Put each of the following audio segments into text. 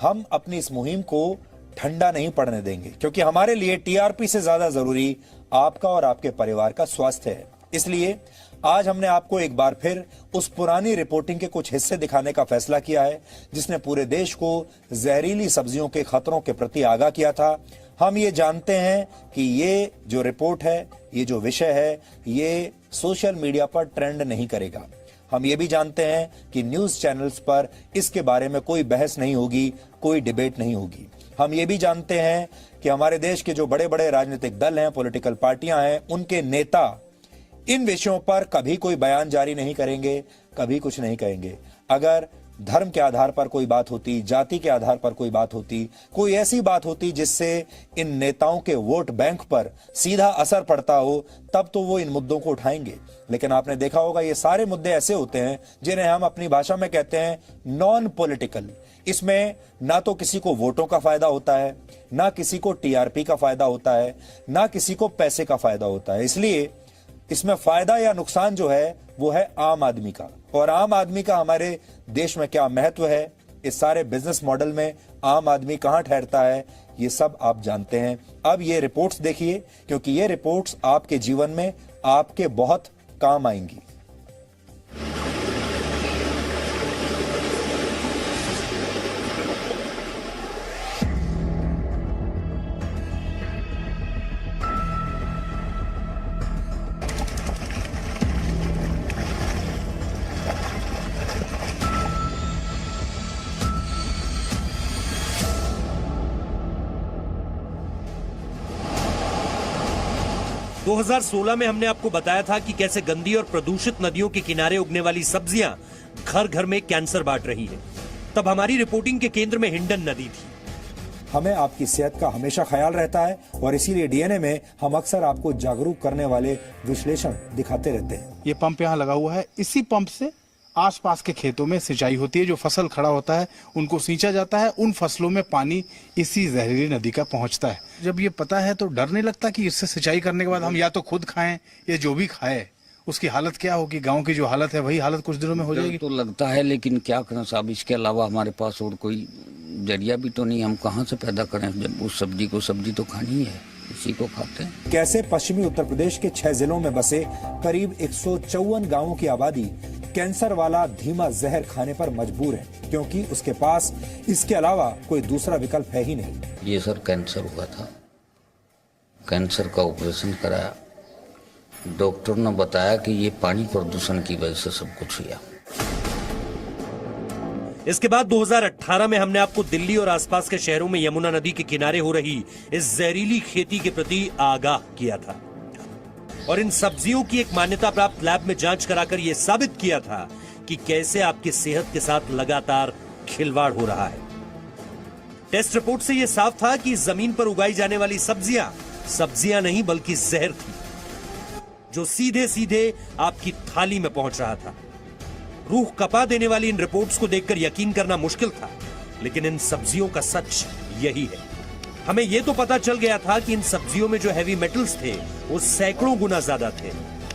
हम अपनी इस मुहिम को ठंडा नहीं पड़ने देंगे, क्योंकि हमारे लिए टीआरपी से ज्यादा जरूरी आपका और आपके परिवार का स्वास्थ्य है। इसलिए आज हमने आपको एक बार फिर उस पुरानी रिपोर्टिंग के कुछ हिस्से दिखाने का फैसला किया है जिसने पूरे देश को जहरीली सब्जियों के खतरों के प्रति आगाह किया था। हम ये जानते हैं कि ये जो रिपोर्ट है, ये जो विषय है, ये सोशल मीडिया पर ट्रेंड नहीं करेगा। हम ये भी जानते हैं कि न्यूज चैनल्स पर इसके बारे में कोई बहस नहीं होगी, कोई डिबेट नहीं होगी। हम ये भी जानते हैं कि हमारे देश के जो बड़े बड़े राजनीतिक दल हैं, पॉलिटिकल पार्टियां हैं, उनके नेता इन विषयों पर कभी कोई बयान जारी नहीं करेंगे, कभी कुछ नहीं कहेंगे। अगर धर्म के आधार पर कोई बात होती, जाति के आधार पर कोई बात होती, कोई ऐसी बात होती जिससे इन नेताओं के वोट बैंक पर सीधा असर पड़ता हो, तब तो वो इन मुद्दों को उठाएंगे। लेकिन आपने देखा होगा ये सारे मुद्दे ऐसे होते हैं जिन्हें हम अपनी भाषा में कहते हैं नॉन पॉलिटिकल। इसमें ना तो किसी को वोटों का फायदा होता है, ना किसी को टीआरपी का फायदा होता है, ना किसी को पैसे का फायदा होता है। इसलिए इसमें फायदा या नुकसान जो है वो है आम आदमी का। और आम आदमी का हमारे देश में क्या महत्व है, इस सारे बिजनेस मॉडल में आम आदमी कहां ठहरता है, ये सब आप जानते हैं। अब ये रिपोर्ट्स देखिए, क्योंकि ये रिपोर्ट्स आपके जीवन में आपके बहुत काम आएंगी। दो 2016 में हमने आपको बताया था कि कैसे गंदी और प्रदूषित नदियों के किनारे उगने वाली सब्जियां घर घर में कैंसर बांट रही हैं। तब हमारी रिपोर्टिंग के केंद्र में हिंडन नदी थी। हमें आपकी सेहत का हमेशा ख्याल रहता है और इसीलिए डीएनए में हम अक्सर आपको जागरूक करने वाले विश्लेषण दिखाते रहते हैं। ये पंप यहाँ लगा हुआ है, इसी पंप से आसपास के खेतों में सिंचाई होती है। जो फसल खड़ा होता है उनको सींचा जाता है, उन फसलों में पानी इसी जहरीली नदी का पहुंचता है। जब ये पता है तो डर नहीं लगता कि इससे सिंचाई करने के बाद हम या तो खुद खाएं या जो भी खाए उसकी हालत क्या होगी। गांव की जो हालत है वही हालत कुछ दिनों में हो जाएगी। तो लगता है, लेकिन क्या करें साहब, इसके अलावा हमारे पास और कोई जरिया भी तो नहीं। हम कहाँ से पैदा करें? जब उस सब्जी को, सब्जी तो खानी ही है, इसी को खाते हैं। कैसे पश्चिमी उत्तर प्रदेश के 6 जिलों में बसे करीब 154 गांवों की आबादी कैंसर वाला धीमा जहर खाने पर मजबूर है, क्योंकि उसके पास इसके अलावा कोई दूसरा विकल्प है ही नहीं। ये सर कैंसर हुआ था, कैंसर का ऑपरेशन कराया। डॉक्टर ने बताया कि ये पानी प्रदूषण की वजह से सब कुछ हुआ। इसके बाद 2018 में हमने आपको दिल्ली और आसपास के शहरों में यमुना नदी के किनारे हो रही इस जहरीली खेती के प्रति आगाह किया था और इन सब्जियों की एक मान्यता प्राप्त लैब में जांच कराकर यह साबित किया था कि कैसे आपकी सेहत के साथ लगातार खिलवाड़ हो रहा है। टेस्ट रिपोर्ट से यह साफ था कि जमीन पर उगाई जाने वाली सब्जियां नहीं बल्कि जहर थी, जो सीधे सीधे आपकी थाली में पहुंच रहा था। रूह कपा देने वाली इन रिपोर्ट्स को देखकर यकीन करना मुश्किल था, लेकिन इन सब्जियों का सच यही है। हमें यह तो पता चल गया था कि इन सब्जियों में जो हैवी मेटल्स थे वो सैकड़ों गुना ज्यादा थे,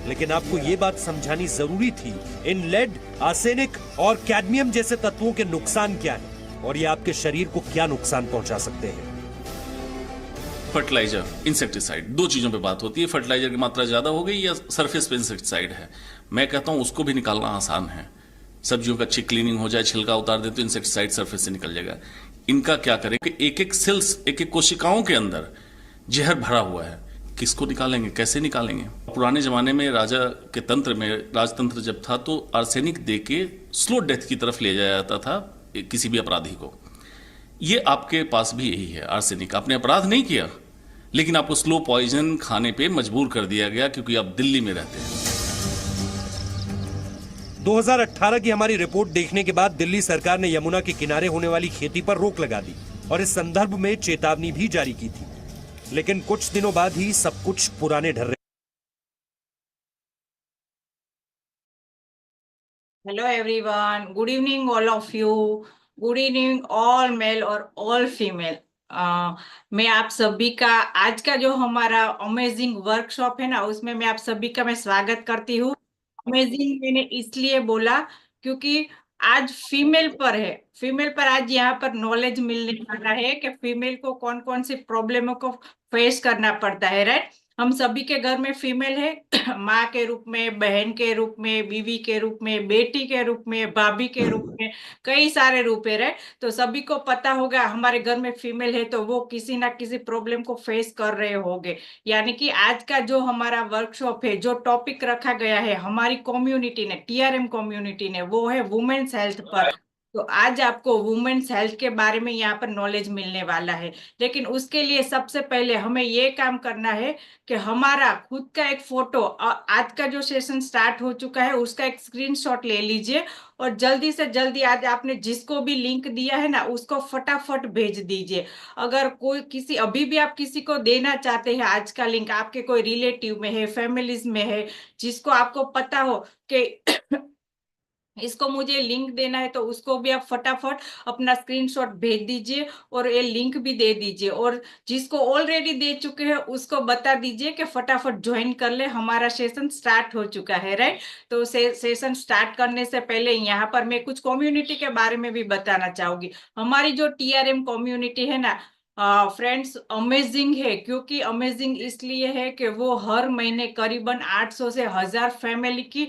लेकिन आपको यह बात समझानी जरूरी थी इन लेड, आर्सेनिक और कैडमियम जैसे तत्वों के नुकसान क्या है और ये आपके शरीर को क्या नुकसान पहुंचा सकते हैं। फर्टिलाइजर, इंसेक्टिसाइड, दो चीजों पे बात होती है। फर्टिलाइजर की मात्रा ज्यादा हो गई या सरफेस पे इंसेक्टिसाइड है, मैं कहता हूं उसको भी निकालना आसान है। सब्जियों का अच्छी क्लीनिंग हो जाए, छिलका उतार दे तो इंसेक्टिसाइड सरफेस से निकल जाएगा। इनका क्या करें कि एक एक सेल्स, एक एक कोशिकाओं के अंदर जहर भरा हुआ है, किसको निकालेंगे, कैसे निकालेंगे? पुराने जमाने में राजा के तंत्र में, राजतंत्र जब था तो आर्सेनिक दे के स्लो डेथ की तरफ ले जाया जाता था किसी भी अपराधी को। ये आपके पास भी यही है आर्सेनिक। आपने अपराध नहीं किया, लेकिन आपको स्लो पॉइजन खाने पे मजबूर कर दिया गया क्योंकि आप दिल्ली में रहते हैं। 2018 की हमारी रिपोर्ट देखने के बाद दिल्ली सरकार ने यमुना के किनारे होने वाली खेती पर रोक लगा दी और इस संदर्भ में चेतावनी भी जारी की थी, लेकिन कुछ दिनों बाद ही सब कुछ पुराने ढर्रे। Hello everyone, good evening all of you, good evening all male और ऑल फीमेल। मैं आप सभी का आज का जो हमारा अमेजिंग वर्कशॉप है ना, उसमें मैं आप सभी का मैं स्वागत करती हूँ। अमेजिंग मैंने इसलिए बोला क्योंकि आज फीमेल पर है, फीमेल पर आज यहाँ पर नॉलेज मिलने वाला है कि फीमेल को कौन कौन सी प्रॉब्लमों को फेस करना पड़ता है, राइट। हम सभी के घर में फीमेल है माँ के रूप में, बहन के रूप में, बीवी के रूप में, बेटी के रूप में, भाभी के रूप में, कई सारे रूप है, राइट। तो सभी को पता होगा हमारे घर में फीमेल है तो वो किसी ना किसी प्रॉब्लम को फेस कर रहे होंगे। यानी कि आज का जो हमारा वर्कशॉप है, जो टॉपिक रखा गया है हमारी कम्युनिटी ने, टीआरएम कम्युनिटी ने, वो है वुमेन्स हेल्थ पर। तो आज आपको वुमेन्स हेल्थ के बारे में यहाँ पर नॉलेज मिलने वाला है। लेकिन उसके लिए सबसे पहले हमें ये काम करना है कि हमारा खुद का एक फोटो, आज का जो सेशन स्टार्ट हो चुका है उसका एक स्क्रीनशॉट ले लीजिए और जल्दी से जल्दी आज आपने जिसको भी लिंक दिया है ना उसको फटाफट भेज दीजिए। अगर कोई किसी अभी भी आप किसी को देना चाहते हैं आज का लिंक, आपके कोई रिलेटिव में है, फैमिलीज में है, जिसको आपको पता हो कि इसको मुझे लिंक देना है, तो उसको भी आप फटाफट अपना स्क्रीनशॉट भेज दीजिए और ये लिंक भी दे दीजिए। और जिसको ऑलरेडी दे चुके हैं उसको बता दीजिए कि फटाफट ज्वाइन कर ले, हमारा सेशन स्टार्ट हो चुका है, राइट। तो सेशन स्टार्ट करने से पहले यहाँ पर मैं कुछ कम्युनिटी के बारे में भी बताना चाहूंगी। हमारी जो टीआरएम कम्युनिटी है ना फ्रेंड्स, अमेजिंग है। क्योंकि अमेजिंग इसलिए है कि वो हर महीने करीबन 800 से 1000 फैमिली की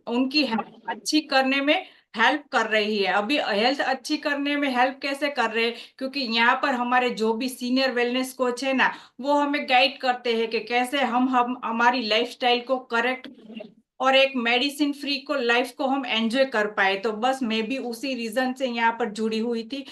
उनकी हेल्थ अच्छी करने में हेल्प कर रही है। अभी हेल्थ अच्छी करने में हेल्प कैसे कर रहे हैं, क्योंकि यहाँ पर हमारे जो भी सीनियर वेलनेस कोच है ना वो हमें गाइड करते हैं कि कैसे हम हमारी लाइफस्टाइल को करेक्ट और एक मेडिसिन फ्री को लाइफ को हम एंजॉय कर पाए। तो बस मैं भी उसी रीजन से यहाँ पर जुड़ी हुई थी।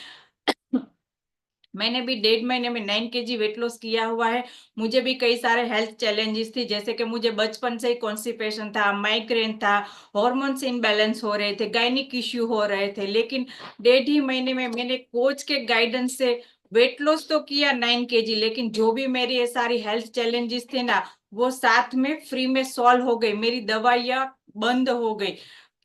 मैंने भी 1.5 महीने में 9 kg वेट लॉस किया हुआ है। मुझे भी कई सारे हेल्थ चैलेंजेस थी, जैसे कि मुझे बचपन से ही कॉन्स्टिपेशन था, माइग्रेन था, हॉर्मोन्स इनबैलेंस हो रहे थे, गायनिक इश्यू हो रहे थे। लेकिन 1.5 महीने में मैंने कोच के गाइडेंस से वेट लॉस तो किया 9 kg, लेकिन जो भी मेरी ये सारी हेल्थ चैलेंजेस थे ना वो साथ में फ्री में सॉल्व हो गई। मेरी दवाइयाँ बंद हो गई।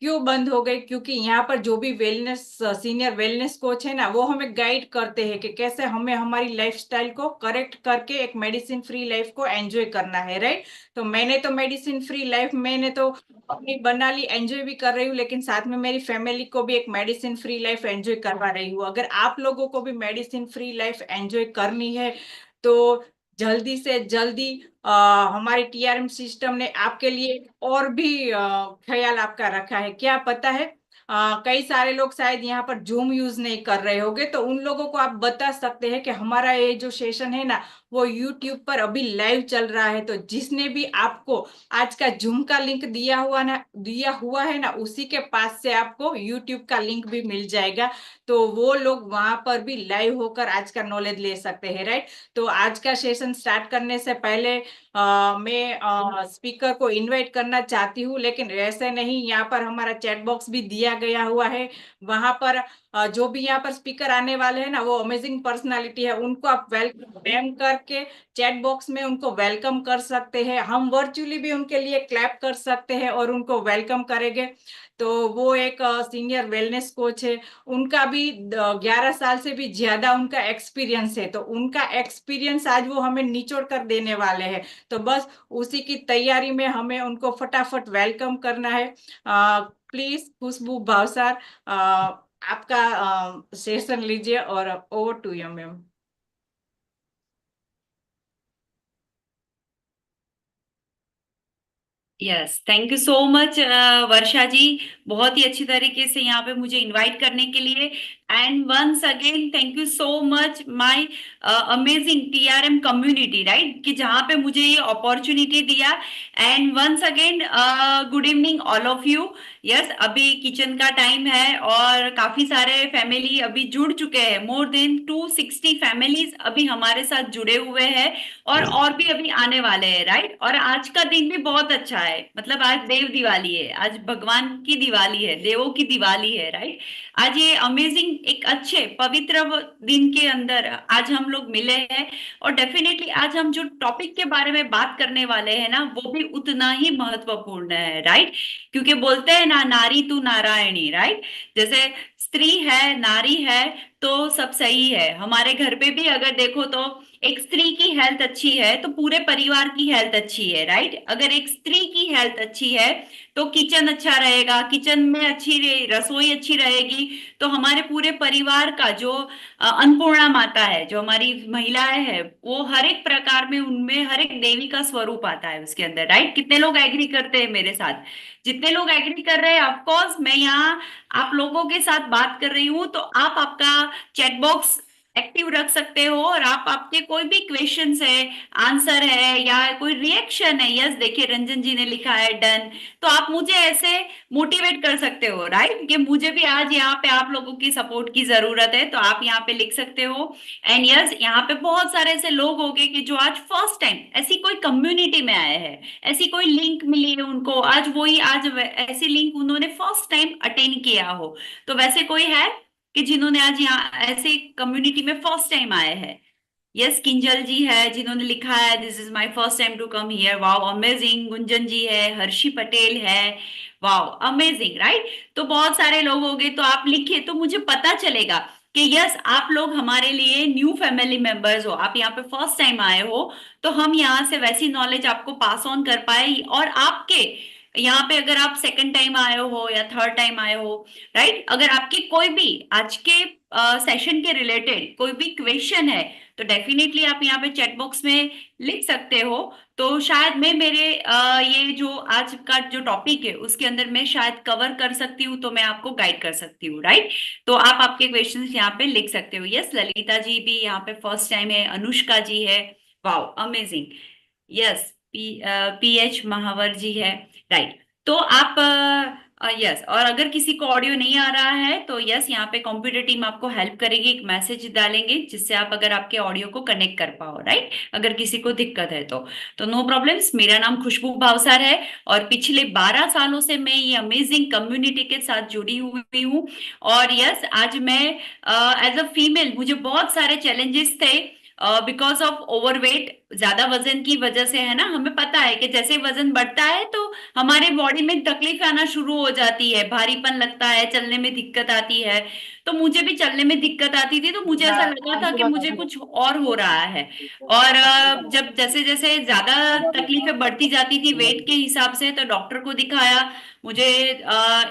क्यों बंद हो गई? क्योंकि यहाँ पर जो भी वेलनेस सीनियर वेलनेस कोच है ना वो हमें गाइड करते हैं कि कैसे हमें हमारी लाइफस्टाइल को करेक्ट करके एक मेडिसिन फ्री लाइफ को एंजॉय करना है, राइट। तो मैंने तो मेडिसिन फ्री लाइफ मैंने तो अपनी बना ली, एंजॉय भी कर रही हूँ, लेकिन साथ में मेरी फैमिली को भी एक मेडिसिन फ्री लाइफ एंजॉय करवा रही हूँ। अगर आप लोगों को भी मेडिसिन फ्री लाइफ एंजॉय करनी है तो जल्दी से जल्दी हमारे टीआरएम सिस्टम ने आपके लिए और भी ख्याल आपका रखा है। क्या पता है, कई सारे लोग शायद यहाँ पर जूम यूज नहीं कर रहे होंगे, तो उन लोगों को आप बता सकते हैं कि हमारा ये जो सेशन है ना वो यूट्यूब पर अभी लाइव चल रहा है। तो जिसने भी आपको आज का जूम का लिंक दिया हुआ है ना उसी के पास से आपको यूट्यूब का लिंक भी मिल जाएगा। तो वो लोग वहां पर भी लाइव होकर आज का नॉलेज ले सकते हैं, राइट। तो आज का सेशन स्टार्ट करने से पहले मैं स्पीकर को इनवाइट करना चाहती हूँ, लेकिन ऐसे नहीं, यहाँ पर हमारा चैट बॉक्स भी दिया गया हुआ है। वहां पर जो भी यहाँ पर स्पीकर आने वाले हैं ना वो अमेजिंग पर्सनालिटी है, उनको आप वेलकम करके चैट बॉक्स में उनको वेलकम कर सकते हैं। हम वर्चुअली भी उनके लिए क्लैप कर सकते हैं और उनको वेलकम करेंगे। तो वो एक सीनियर वेलनेस कोच है, उनका भी 11 साल से भी ज्यादा उनका एक्सपीरियंस है। तो उनका एक्सपीरियंस आज वो हमें निचोड़ कर देने वाले हैं। तो बस उसी की तैयारी में हमें उनको फटाफट वेलकम करना है। प्लीज खुशबू भावसार, आपका सेशन लीजिए और over to you ma'am. Yes, thank you so much Varsha ji, बहुत ही अच्छी तरीके से यहाँ पे मुझे इनवाइट करने के लिए। And once again thank you so much my amazing TRM community, right, कि जहाँ पे मुझे ये अपॉर्चुनिटी दिया। And once again good evening all of you. Yes, अभी किचन का टाइम है और काफी सारे फैमिली अभी जुड़ चुके हैं। मोर देन 260 फैमिलीज अभी हमारे साथ जुड़े हुए हैं और भी अभी आने वाले हैं, राइट। और आज का दिन भी बहुत अच्छा है, मतलब आज देव दिवाली है, आज भगवान की दिवाली है, देवों की दिवाली है, राइट। आज ये अमेजिंग एक अच्छे पवित्र दिन के अंदर आज हम लोग मिले हैं और डेफिनेटली आज हम जो टॉपिक के बारे में बात करने वाले हैं ना वो भी उतना ही महत्वपूर्ण है, राइट। क्योंकि बोलते हैं ना, नारी तू नारायणी, राइट। जैसे स्त्री है, नारी है, तो सब सही है। हमारे घर पे भी अगर देखो तो एक स्त्री की हेल्थ अच्छी है तो पूरे परिवार की हेल्थ अच्छी है, राइट? अगर एक स्त्री की हेल्थ अच्छी है तो किचन अच्छा रहेगा, किचन में रसोई अच्छी रहेगी, तो हमारे पूरे परिवार का जो अन्नपूर्णा माता है, जो हमारी महिलाएं है, वो हर एक प्रकार में उनमें हर एक देवी का स्वरूप आता है उसके अंदर, राइट? कितने लोग एग्री करते हैं मेरे साथ? जितने लोग एग्री कर रहे हैं, ऑफ कोर्स मैं यहाँ आप लोगों के साथ बात कर रही हूँ, तो आप आपका चैट बॉक्स एक्टिव रख सकते हो और आप आपके कोई भी क्वेश्चंस है, आंसर है या कोई रिएक्शन है, यस देखिए रंजन जी ने लिखा है डन, तो आप मुझे ऐसे मोटिवेट कर सकते हो, राइट? कि मुझे भी आज यहाँ पे आप लोगों की सपोर्ट की जरूरत है, तो आप यहाँ पे लिख सकते हो। एंड यस, यहाँ पे बहुत सारे ऐसे लोग होंगे कि जो आज फर्स्ट टाइम ऐसी कोई कम्युनिटी में आए हैं, ऐसी कोई लिंक मिली है उनको, ऐसी लिंक उन्होंने फर्स्ट टाइम अटेंड किया हो। तो वैसे कोई है कि जिन्होंने आज यहाँ ऐसे कम्युनिटी में फर्स्ट टाइम आए हैं? यस, किंजल जी है जिन्होंने लिखा है this is my first time to come here, wow amazing. Gunjan ji है, हर्षी पटेल है, वाओ अमेजिंग, राइट? तो बहुत सारे लोग हो गए, तो आप लिखिए तो मुझे पता चलेगा कि यस आप लोग हमारे लिए न्यू फैमिली मेंबर्स हो, आप यहाँ पे फर्स्ट टाइम आए हो, तो हम यहाँ से वैसी नॉलेज आपको पास ऑन कर पाए। और आपके यहाँ पे अगर आप सेकंड टाइम आए हो या थर्ड टाइम आए हो, राइट, अगर आपकी कोई भी आज के सेशन के रिलेटेड कोई भी क्वेश्चन है तो डेफिनेटली आप यहाँ पे चैट बॉक्स में लिख सकते हो। तो शायद मैं मेरे ये जो आज का जो टॉपिक है उसके अंदर मैं शायद कवर कर सकती हूँ, तो मैं आपको गाइड कर सकती हूँ, राइट? तो आप आपके क्वेश्चंस यहाँ पे लिख सकते हो। यस, ललिता जी भी यहाँ पे फर्स्ट टाइम है, अनुष्का जी है, वाओ अमेजिंग। यस, PH महावर जी है, राइट? तो आप यस, और अगर किसी को ऑडियो नहीं आ रहा है तो यस, यहाँ पे कंप्यूटर टीम आपको हेल्प करेगी, एक मैसेज डालेंगे जिससे आप अगर आपके ऑडियो को कनेक्ट कर पाओ, राइट? अगर किसी को दिक्कत है तो नो प्रॉब्लम्स। मेरा नाम खुशबू भावसार है और पिछले 12 सालों से मैं ये अमेजिंग कम्युनिटी के साथ जुड़ी हुई हूँ। और यस, आज मैं एज अ फीमेल मुझे बहुत सारे चैलेंजेस थे बिकॉज ऑफ ओवरवेट, ज्यादा वजन की वजह से, है ना? हमें पता है कि जैसे वजन बढ़ता है तो हमारे बॉडी में तकलीफ आना शुरू हो जाती है, भारीपन लगता है, चलने में दिक्कत आती है। तो मुझे भी चलने में दिक्कत आती थी, तो मुझे ऐसा लगा था कि मुझे कुछ और हो रहा है। और जब जैसे जैसे ज्यादा तकलीफें बढ़ती जाती थी वेट के हिसाब से, तो डॉक्टर को दिखाया। मुझे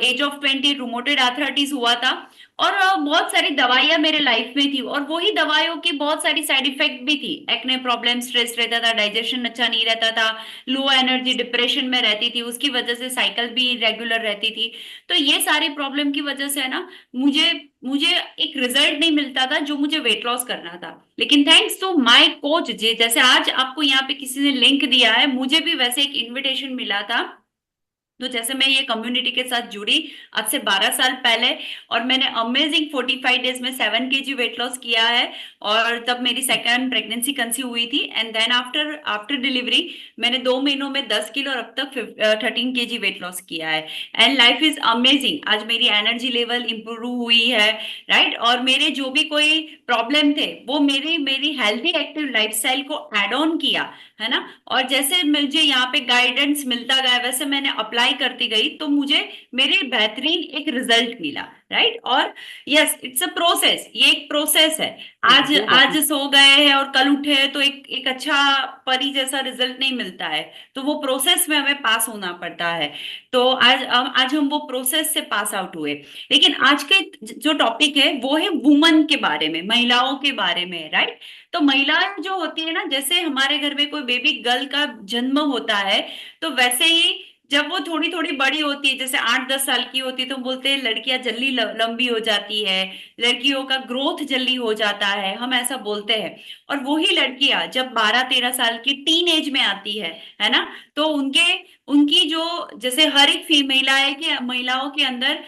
एज ऑफ 20 रूमेटॉइड आर्थराइटिस हुआ था और बहुत सारी दवाइयां मेरे लाइफ में थी, और वही दवाइयों की बहुत सारी साइड इफेक्ट भी थी। एक्ने प्रॉब्लम, स्ट्रेस रहता था, डाइजेशन अच्छा नहीं रहता था, लो एनर्जी, डिप्रेशन में रहती थी, उसकी वजह से साइकिल भी रेगुलर रहती थी। तो ये सारी प्रॉब्लम की वजह से है ना, मुझे मुझे एक रिजल्ट नहीं मिलता था जो मुझे वेट लॉस करना था। लेकिन थैंक्स टू माय कोच जी, जैसे आज आपको यहाँ पे किसी ने लिंक दिया है, मुझे भी वैसे एक इन्विटेशन मिला था। तो जैसे मैं ये कम्युनिटी के साथ जुड़ी आज से 12 साल पहले, और मैंने अमेजिंग 45 डेज में 7 kg वेट लॉस किया है। और तब मेरी सेकंड प्रेगनेंसी कंसीव हुई थी, एंड देन आफ्टर डिलीवरी मैंने 2 महीनों में 10 किलो और अब तक 13 kg वेट लॉस किया है। And life is amazing. आज मेरी एनर्जी लेवल इंप्रूव हुई है, राइट? और मेरे जो भी कोई प्रॉब्लम थे वो मेरी हेल्थी एक्टिव लाइफस्टाइल को एड ऑन किया, है ना? और जैसे मुझे यहाँ पे गाइडेंस मिलता गया वैसे मैंने अप्लाई करती गई, तो मुझे मेरे बेहतरीन एक रिजल्ट मिला, राइट? और यस, इट्स अ प्रोसेस, ये एक प्रोसेस है। आज सो गए हैं और कल उठे हैं तो एक अच्छा परी जैसा रिजल्ट नहीं मिलता है, तो वो प्रोसेस में हमें पास होना पड़ता है। तो आज हम वो प्रोसेस से पास आउट हुए। लेकिन आज के जो टॉपिक है वो है वुमन के बारे में, महिलाओं के बारे में, राइट? तो महिलाएं जो होती है ना, जैसे हमारे घर में कोई बेबी गर्ल का जन्म होता है, तो वैसे ही जब वो थोड़ी थोड़ी बड़ी होती है, जैसे 8-10 साल की होती है, तो बोलते हैं लड़कियां जल्दी लंबी हो जाती है, लड़कियों का ग्रोथ जल्दी हो जाता है, हम ऐसा बोलते हैं। और वही लड़कियां जब 12-13 साल की टीन एज में आती है ना, तो उनकी जो, जैसे हर एक महिलाओं के अंदर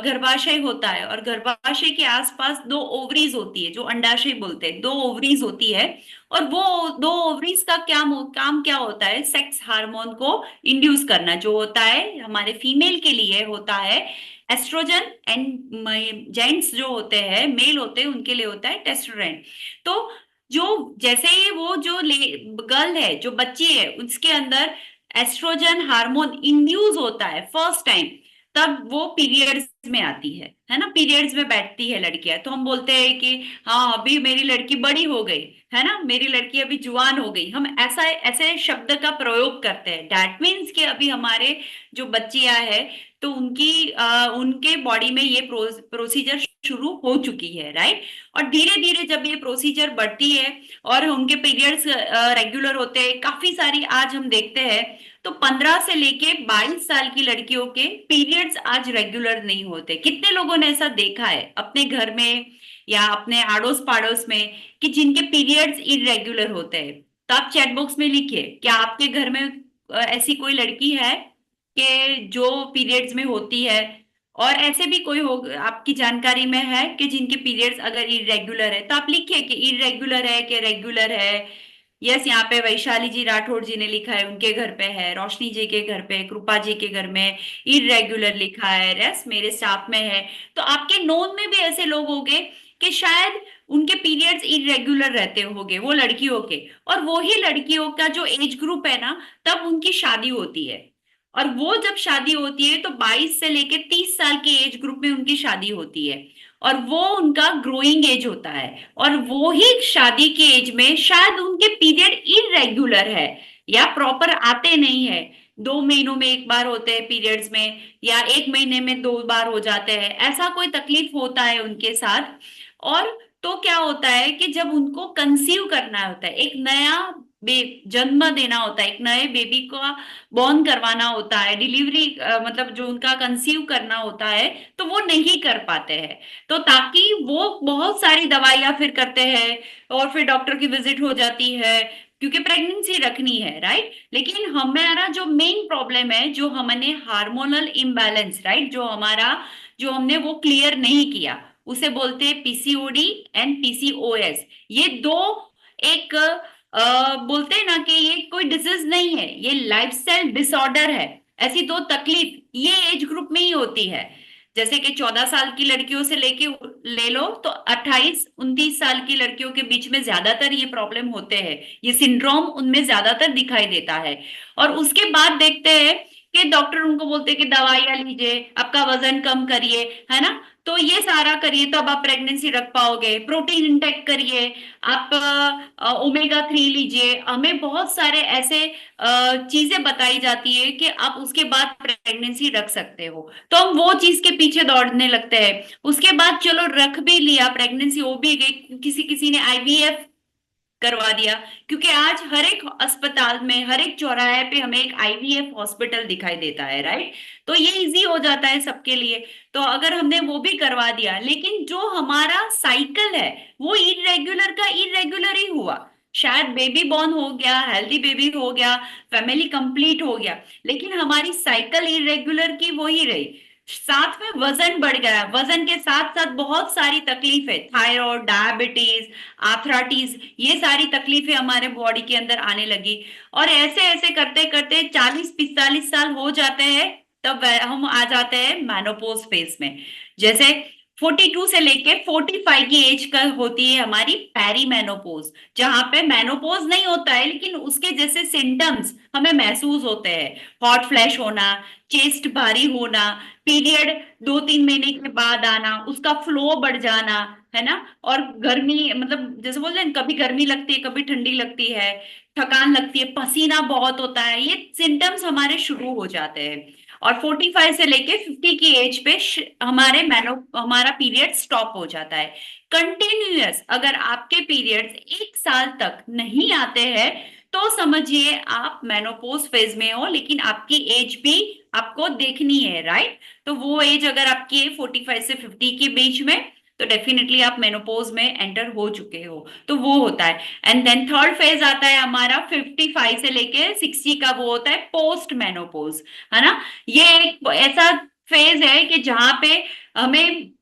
गर्भाशय होता है, और गर्भाशय के आसपास 2 ओवरीज होती है, जो अंडाशय बोलते हैं, 2 ओवरीज होती है। और वो 2 ओवरीज का काम क्या होता है? सेक्स हार्मोन को इंड्यूस करना, जो होता है हमारे फीमेल के लिए होता है एस्ट्रोजन, एंड जेंट्स जो होते हैं, मेल होते हैं, उनके लिए होता है टेस्टोस्टेरोन। तो जो जैसे ही वो जो गर्ल है, जो बच्ची है, उसके अंदर एस्ट्रोजन हार्मोन इंड्यूस होता है फर्स्ट टाइम, तब वो पीरियड्स में आती है ना, पीरियड्स में बैठती है लड़कियां, तो हम बोलते हैं कि हाँ अभी मेरी लड़की बड़ी हो गई, है ना, मेरी लड़की अभी जुआन हो गई, हम ऐसा ऐसे शब्द का प्रयोग करते हैं। दैट मीन्स कि अभी हमारे जो बच्चियां है तो उनके बॉडी में ये प्रोसीजर शुरू हो चुकी है, राइट। और धीरे धीरे जब ये प्रोसीजर बढ़ती है और उनके पीरियड्स रेगुलर होते हैं, काफी सारी आज हम देखते हैं तो 15 से लेके 22 साल की लड़कियों के पीरियड्स आज रेगुलर नहीं होते। कितने लोगों ने ऐसा देखा है अपने घर में या अपने आड़ोस पाड़ोस में कि जिनके पीरियड्स इरेगुलर होते हैं? तो आप चैट बॉक्स में लिखिए, क्या आपके घर में ऐसी कोई लड़की है कि जो पीरियड्स में होती है? और ऐसे भी कोई हो आपकी जानकारी में है कि जिनके पीरियड्स अगर इरेगुलर है, तो आप लिखिए कि इरेगुलर है कि रेगुलर है। यस, यहाँ पे वैशाली जी राठौड़ जी ने लिखा है उनके घर पे है, रोशनी जी के घर पे, कृपा जी के घर में इरेगुलर लिखा है, यस मेरे स्टाफ में है। तो आपके नोन में भी ऐसे लोग होंगे कि शायद उनके पीरियड्स इरेगुलर रहते होंगे, वो लड़कियों के, और वो ही लड़कियों का जो एज ग्रुप है ना, तब उनकी शादी होती है। और वो जब शादी होती है तो 22 से लेके 30 साल के एज ग्रुप में उनकी शादी होती है, और वो उनका ग्रोइंग एज होता है, और वो ही शादी के एज में शायद उनके पीरियड इरेगुलर है या प्रॉपर आते नहीं है, 2 महीनों में एक बार होते हैं पीरियड्स में, या 1 महीने में 2 बार हो जाते हैं, ऐसा कोई तकलीफ होता है उनके साथ। और तो क्या होता है कि जब उनको कंसीव करना होता है, एक नया जन्म देना होता है, एक नए बेबी को बॉर्न करवाना होता है, डिलीवरी मतलब जो उनका कंसीव करना होता है, तो वो नहीं कर पाते हैं। तो ताकि वो बहुत सारी दवाइयां फिर करते हैं और फिर डॉक्टर की विजिट हो जाती है क्योंकि प्रेगनेंसी रखनी है, राइट। लेकिन हमारा जो मेन प्रॉब्लम है, जो हमने हार्मोनल इम्बैलेंस, राइट, जो हमने वो क्लियर नहीं किया, उसे बोलते हैं पीसीओडी एंड पीसीओएस। ये दो एक बोलते हैं ना कि ये कोई डिजीज नहीं है, ये लाइफस्टाइल डिसऑर्डर है। ऐसी दो तकलीफ ये एज ग्रुप में ही होती है। जैसे कि 14 साल की लड़कियों से लेके ले लो तो 28-29 साल की लड़कियों के बीच में ज्यादातर ये प्रॉब्लम होते हैं, ये सिंड्रोम उनमें ज्यादातर दिखाई देता है। और उसके बाद देखते हैं कि डॉक्टर उनको बोलते हैं कि दवाइयां लीजिए, आपका वजन कम करिए, है ना, तो ये सारा करिए तब आप प्रेगनेंसी रख पाओगे, प्रोटीन इंटेक करिए, आप ओमेगा 3 लीजिए। हमें बहुत सारे ऐसे चीजें बताई जाती है कि आप उसके बाद प्रेगनेंसी रख सकते हो, तो हम वो चीज के पीछे दौड़ने लगते हैं। उसके बाद चलो रख भी लिया, प्रेगनेंसी हो भी गई, किसी किसी ने आईवीएफ करवा दिया, क्योंकि आज हर एक अस्पताल में, हर एक चौराहे पे हमें एक आईवीएफ हॉस्पिटल दिखाई देता है, राइट। तो ये इजी हो जाता है सबके लिए, तो अगर हमने वो भी करवा दिया, लेकिन जो हमारा साइकिल है वो इरेगुलर का इरेगुलर ही हुआ। शायद बेबी बॉर्न हो गया, हेल्दी बेबी हो गया, फैमिली कंप्लीट हो गया, लेकिन हमारी साइकिल इरेगुलर की वो ही रही। साथ में वजन बढ़ गया, वजन के साथ साथ बहुत सारी तकलीफें, थायराइड, डायबिटीज, आर्थराइटिस, ये सारी तकलीफें हमारे बॉडी के अंदर आने लगी। और ऐसे ऐसे करते करते 40-45 साल हो जाते हैं, तब हम आ जाते हैं मेनोपॉज फेज में। जैसे 42 से लेके 45 की एज का होती है हमारी पेरीमेनोपॉज, जहां पे मेनोपॉज नहीं होता है लेकिन उसके जैसे सिम्टम्स हमें महसूस होते हैं। हॉट फ्लैश होना, चेस्ट भारी होना, पीरियड 2-3 महीने के बाद आना, उसका फ्लो बढ़ जाना, है ना, और गर्मी, मतलब जैसे बोलते हैं कभी गर्मी लगती है, कभी ठंडी लगती है, थकान लगती है, पसीना बहुत होता है, ये सिम्टम्स हमारे शुरू हो जाते हैं। और 45 से लेके 50 की एज पे हमारा पीरियड स्टॉप हो जाता है कंटिन्यूअस। अगर आपके पीरियड्स 1 साल तक नहीं आते हैं तो समझिए आप मेनोपॉज फेज में हो, लेकिन आपकी एज भी आपको देखनी है, राइट। तो वो एज अगर आपकी है 45 से 50 के बीच में, तो डेफिनेटली आप मेनोपॉज में एंटर हो चुके हो, तो वो होता है। एंड देन थर्ड फेज आता है हमारा 55 से लेके 60 का, वो होता है पोस्ट मेनोपॉज, है ना। ये एक ऐसा फेज है कि जहां पे हमें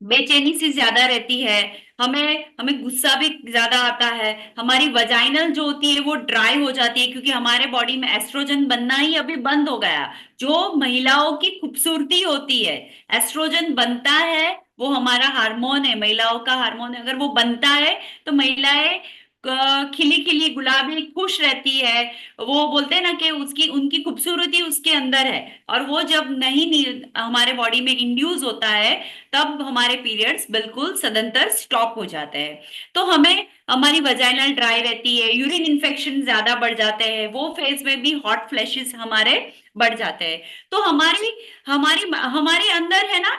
बेचैनी सी ज्यादा रहती है, हमें हमें गुस्सा भी ज्यादा आता है, हमारी वजाइनल जो होती है वो ड्राई हो जाती है, क्योंकि हमारे बॉडी में एस्ट्रोजन बनना ही अभी बंद हो गया। जो महिलाओं की खूबसूरती होती है, एस्ट्रोजन बनता है, वो हमारा हार्मोन है, महिलाओं का हार्मोन है, अगर वो बनता है तो महिलाएं खिली खिली गुलाबी खुश रहती है, वो बोलते हैं ना कि उसकी उनकी खूबसूरती उसके अंदर है, और वो जब हमारे बॉडी में इंड्यूस होता है तब हमारे पीरियड्स बिल्कुल सदंतर स्टॉप हो जाते हैं। तो हमारी वजाइनल ड्राई रहती है, यूरिन इन्फेक्शन ज्यादा बढ़ जाते हैं, वो फेज में भी हॉट फ्लैशेस हमारे बढ़ जाते हैं। तो हमारी हमारी हमारे अंदर है ना,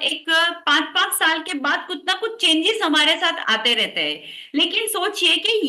एक 5-5 साल के बाद कुछ ना कुछ चेंजेस हमारे साथ आते रहते हैं। लेकिन सोचिए कि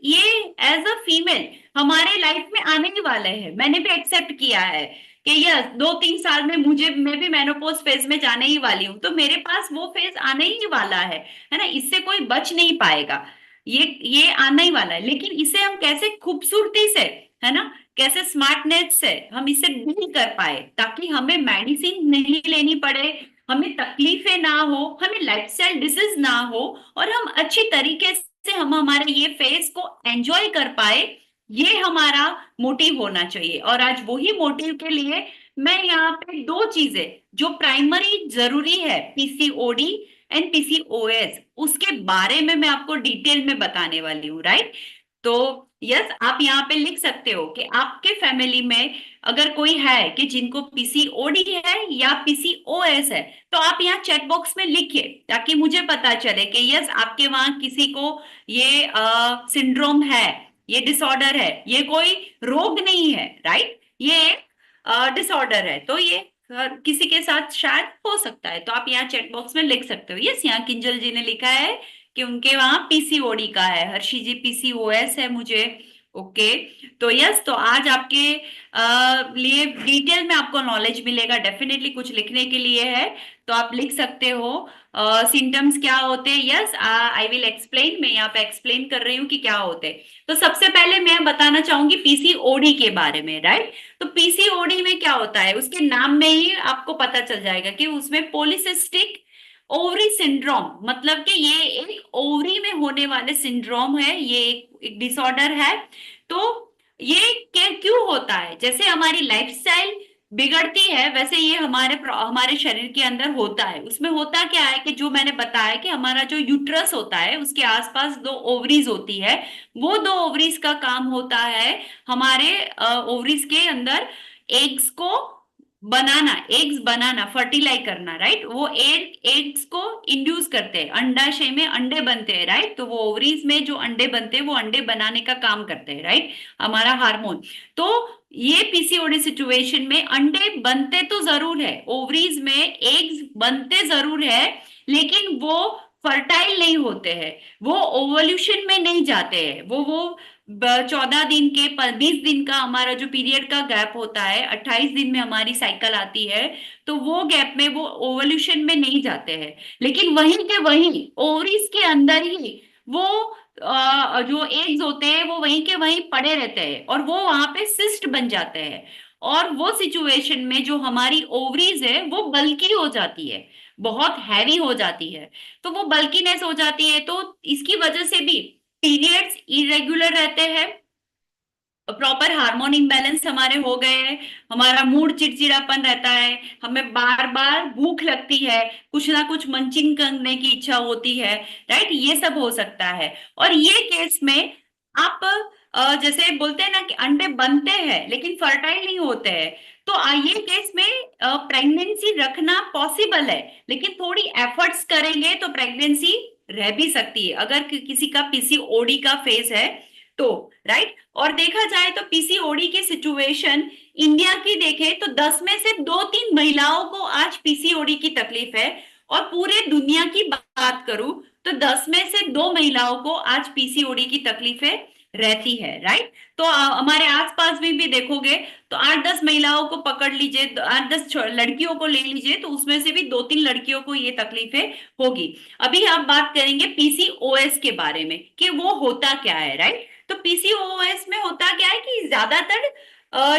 ये एज अ फीमेल हमारे लाइफ में आने ही वाले हैं। मैंने भी एक्सेप्ट किया है कि यस 2-3 साल में मैं भी मेनोपॉज फेज में जाने ही वाली हूँ, तो मेरे पास वो फेज आने ही वाला है ना, इससे कोई बच नहीं पाएगा, ये आना ही वाला है। लेकिन इसे हम कैसे खूबसूरती से, है ना, कैसे स्मार्टनेस से हम इसे डील कर पाए, ताकि हमें मेडिसिन नहीं लेनी पड़े, हमें तकलीफें ना हो, हमें लाइफस्टाइल डिसीज ना हो, और हम अच्छी तरीके से हम हमारे ये फेज को एंजॉय कर पाए, ये हमारा मोटिव होना चाहिए। और आज वही मोटिव के लिए मैं यहाँ पे 2 चीजें जो प्राइमरी जरूरी है, पीसीओडी एंड पीसीओएस, उसके बारे में मैं आपको डिटेल में बताने वाली हूँ, राइट। तो यस, आप यहाँ पे लिख सकते हो कि आपके फैमिली में अगर कोई है कि जिनको पीसीओडी है या पीसीओएस है, तो आप यहाँ चैट बॉक्स में लिखिए, ताकि मुझे पता चले कि यस आपके वहां किसी को ये सिंड्रोम है, ये डिसऑर्डर है, ये कोई रोग नहीं है, राइट, ये डिसऑर्डर है। तो ये किसी के साथ शायद हो सकता है, तो आप यहाँ चैट बॉक्स में लिख सकते हो। यस, यहाँ किंजल जी ने लिखा है कि उनके वहां पीसीओडी का है, हर्षी जी पीसीओएस है मुझे, ओके। तो यस, तो आज आपके लिए डिटेल में आपको नॉलेज मिलेगा, डेफिनेटली कुछ लिखने के लिए है, तो आप लिख सकते हो सिम्टम्स क्या होते हैं। यस, आई विल एक्सप्लेन, मैं यहाँ पे एक्सप्लेन कर रही हूँ कि क्या होते हैं। तो सबसे पहले मैं बताना चाहूंगी पीसीओडी के बारे में, राइट। तो पीसीओडी में क्या होता है, उसके नाम में ही आपको पता चल जाएगा कि उसमें पॉलीसिस्टिक ओवरी सिंड्रोम, मतलब कि ये एक ओवरी में होने वाले सिंड्रोम है, ये एक डिसऑर्डर है। तो ये क्यों होता है, जैसे हमारी लाइफस्टाइल बिगड़ती है वैसे ये हमारे शरीर के अंदर होता है। उसमें होता क्या है कि जो मैंने बताया कि हमारा जो यूट्रस होता है उसके आसपास 2 ओवरीज होती है, वो 2 ओवरीज का काम होता है हमारे ओवरीज के अंदर एग्स बनाना, फर्टिलाइज करना, राइट। वो एग्स को इंड्यूस करते हैं, अंडाशय में अंडे बनते हैं, राइट। तो वो ओवरीज में जो अंडे बनते हैं वो अंडे बनाने का काम करते हैं, राइट, हमारा हार्मोन। तो ये पीसीओडी सिचुएशन में अंडे बनते तो जरूर है, ओवरीज में एग्स बनते जरूर है, लेकिन वो फर्टाइल नहीं होते हैं, वो ओवल्यूशन में नहीं जाते हैं। वो 14 दिन के 20 दिन का हमारा जो पीरियड का गैप होता है, 28 दिन में हमारी साइकिल आती है, तो वो गैप में वो ओवल्यूशन में नहीं जाते हैं, लेकिन वहीं के वहीं ओवरीज के अंदर ही वो जो एग्स होते हैं वो वहीं के वहीं पड़े रहते हैं, और वो वहां पे सिस्ट बन जाते हैं। और वो सिचुएशन में जो हमारी ओवरीज है वो बल्की हो जाती है, बहुत हैवी हो जाती है। तो वो बल्कीनेस हो जाती है, तो इसकी वजह से भी पीरियड्स इरेगुलर रहते हैं, प्रॉपर हार्मोन इम्बैलेंस हमारे हो गए हैं, हमारा मूड चिड़चिड़ापन रहता है, हमें बार बार भूख लगती है, कुछ ना कुछ मंचिंग करने की इच्छा होती है, राइट, ये सब हो सकता है। और ये केस में आप जैसे बोलते हैं ना कि अंडे बनते हैं लेकिन फर्टाइल नहीं होते हैं, तो ये केस में प्रेगनेंसी रखना पॉसिबल है, लेकिन थोड़ी एफर्ट्स करेंगे तो प्रेगनेंसी रह भी सकती है अगर किसी का पीसीओडी का फेज है तो, राइट। और देखा जाए तो पीसीओडी की सिचुएशन इंडिया की देखें तो 10 में से 2-3 महिलाओं को आज पीसीओडी की तकलीफ है, और पूरे दुनिया की बात करूं तो 10 में से 2 महिलाओं को आज पीसीओडी की तकलीफें रहती है, राइट। तो हमारे आसपास में भी देखोगे तो 8-10 महिलाओं को पकड़ लीजिए, 8-10 लड़कियों को ले लीजिए, तो उसमें से भी 2-3 लड़कियों को ये तकलीफें होगी। अभी आप बात करेंगे पीसीओएस के बारे में कि वो होता क्या है, राइट। तो पीसीओएस में होता क्या है कि ज्यादातर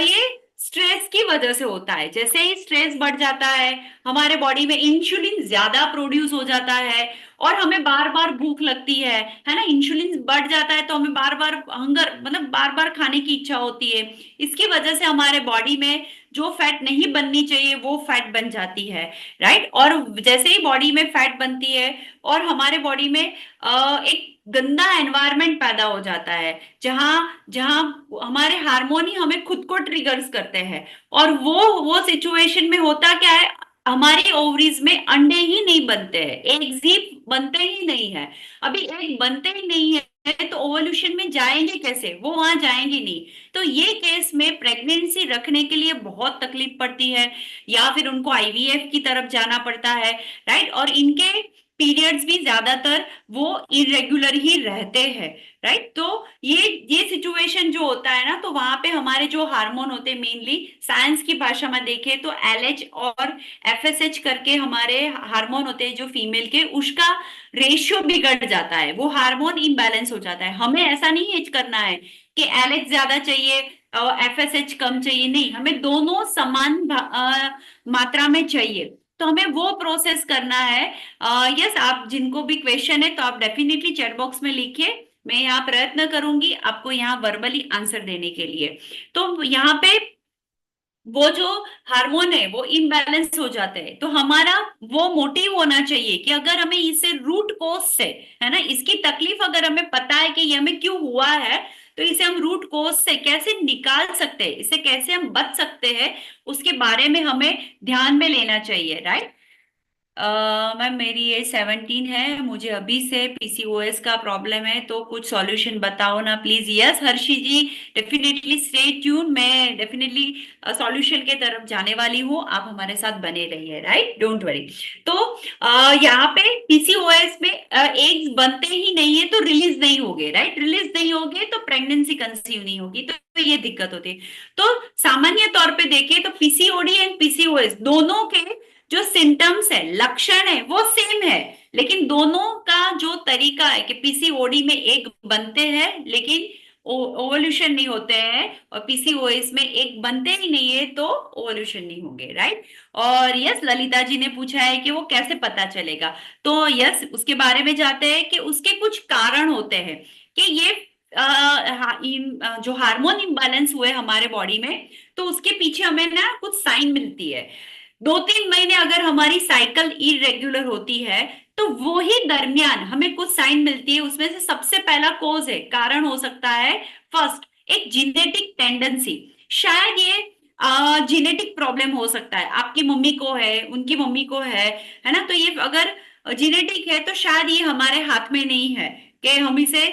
ये स्ट्रेस की वजह से होता है। जैसे ही स्ट्रेस बढ़ जाता है हमारे बॉडी में इंसुलिन ज्यादा प्रोड्यूस हो जाता है, और हमें बार बार भूख लगती है ना, इंसुलिन बढ़ जाता है तो हमें बार बार हंगर, मतलब बार बार खाने की इच्छा होती है। इसकी वजह से हमारे बॉडी में जो फैट नहीं बननी चाहिए वो फैट बन जाती है, राइट। और जैसे ही बॉडी में फैट बनती है और हमारे बॉडी में एक गंदा एनवायरनमेंट पैदा हो जाता है, जहां जहां हमारे हार्मोन ही हमें खुद को ट्रिगर्स करते हैं। और वो सिचुएशन में होता क्या है, हमारे ओवरीज में अंडे ही नहीं बनते हैं, एग्स ही बनते ही नहीं है। अभी एग बनते ही नहीं है तो ओवल्यूशन में जाएंगे कैसे, वो वहां जाएंगे नहीं। तो ये केस में प्रेगनेंसी रखने के लिए बहुत तकलीफ पड़ती है, या फिर उनको आईवीएफ की तरफ जाना पड़ता है, राइट। और इनके पीरियड्स भी ज्यादातर वो इरेगुलर ही रहते हैं, राइट। तो ये सिचुएशन जो होता है ना, तो वहां पे हमारे जो हार्मोन होते हैं, मेनली साइंस की भाषा में देखें तो एलएच और एफएसएच करके हमारे हार्मोन होते हैं जो फीमेल के, उसका रेशियो बिगड़ जाता है, वो हार्मोन इम्बैलेंस हो जाता है। हमें ऐसा नहीं एच करना है कि एलएच ज्यादा चाहिए और एफएसएच कम चाहिए, नहीं, हमें दोनों समान मात्रा में चाहिए। तो हमें वो प्रोसेस करना है। यस, आप जिनको भी क्वेश्चन है तो आप डेफिनेटली चैट बॉक्स में लिखिए, मैं यहाँ प्रयत्न करूंगी आपको यहाँ वर्बली आंसर देने के लिए। तो यहाँ पे वो जो हार्मोन है वो इम्बैलेंस हो जाते हैं, तो हमारा वो मोटिव होना चाहिए कि अगर हमें इसे रूट कोज से, है ना, इसकी तकलीफ अगर हमें पता है कि ये हमें क्यों हुआ है, तो इसे हम रूट कोज से कैसे निकाल सकते हैं, इसे कैसे हम बच सकते हैं, उसके बारे में हमें ध्यान में लेना चाहिए, राइट। मैम मेरी एज 17 है, मुझे अभी से पीसीओएस का प्रॉब्लम है, तो कुछ सॉल्यूशन बताओ ना please. Yes Harshi ji, definitely stay tune, मैं डेफिनेटली सॉल्यूशन के तरफ जाने वाली हूँ, आप हमारे साथ बने रहिए, राइट, डोंट वरी। तो यहाँ पे पीसीओएस में एग्स बनते ही नहीं है तो रिलीज नहीं होंगे, राइट, रिलीज नहीं होंगे तो प्रेगनेंसी कंसीव नहीं होगी, तो ये दिक्कत होती है। तो सामान्य तौर पे देखें तो पीसीओडी एंड पीसीओएस दोनों के जो सिम्टम्स है, लक्षण है, वो सेम है, लेकिन दोनों का जो तरीका है कि पीसीओडी में एग बनते हैं लेकिन ओवल्यूशन नहीं होते हैं, और पीसीओएस में एग बनते ही नहीं है तो ओवल्यूशन नहीं होंगे, राइट। और यस, ललिता जी ने पूछा है कि वो कैसे पता चलेगा, तो यस उसके बारे में जाते हैं कि उसके कुछ कारण होते हैं कि ये जो हार्मोन इम्बैलेंस हुए हमारे बॉडी में, तो उसके पीछे हमें ना कुछ साइन मिलती है। 2-3 महीने अगर हमारी साइकिल इरेग्युलर होती है तो वो ही दरमियान हमें कुछ साइन मिलती है। उसमें से सबसे पहला कोज है, कारण हो सकता है, फर्स्ट एक जीनेटिक टेंडेंसी, शायद ये जीनेटिक प्रॉब्लम हो सकता है, आपकी मम्मी को है, उनकी मम्मी को है ना। तो ये अगर जीनेटिक है तो शायद ये हमारे हाथ में नहीं है कि हम इसे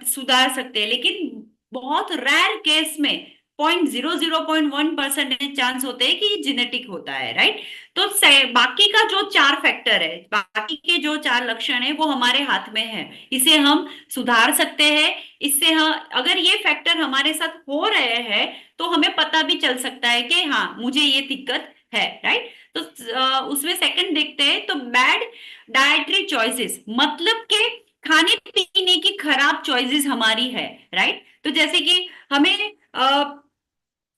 सुधार सकते हैं, लेकिन बहुत रेयर केस में 0.001% चांस होते हैं कि ये जेनेटिक होता है, राइट। तो बाकी का जो 4 फैक्टर है, बाकी के जो 4 लक्षण है वो हमारे हाथ में है, इसे हम सुधार सकते हैं। इससे अगर ये फैक्टर हमारे साथ हो रहे हैं तो हमें पता भी चल सकता है कि हाँ मुझे ये दिक्कत है, राइट। तो उसमें सेकंड देखते हैं, तो बैड डाइटरी चॉइसेस, मतलब के खाने पीने की खराब चॉइसेस हमारी है, राइट। तो जैसे कि हमें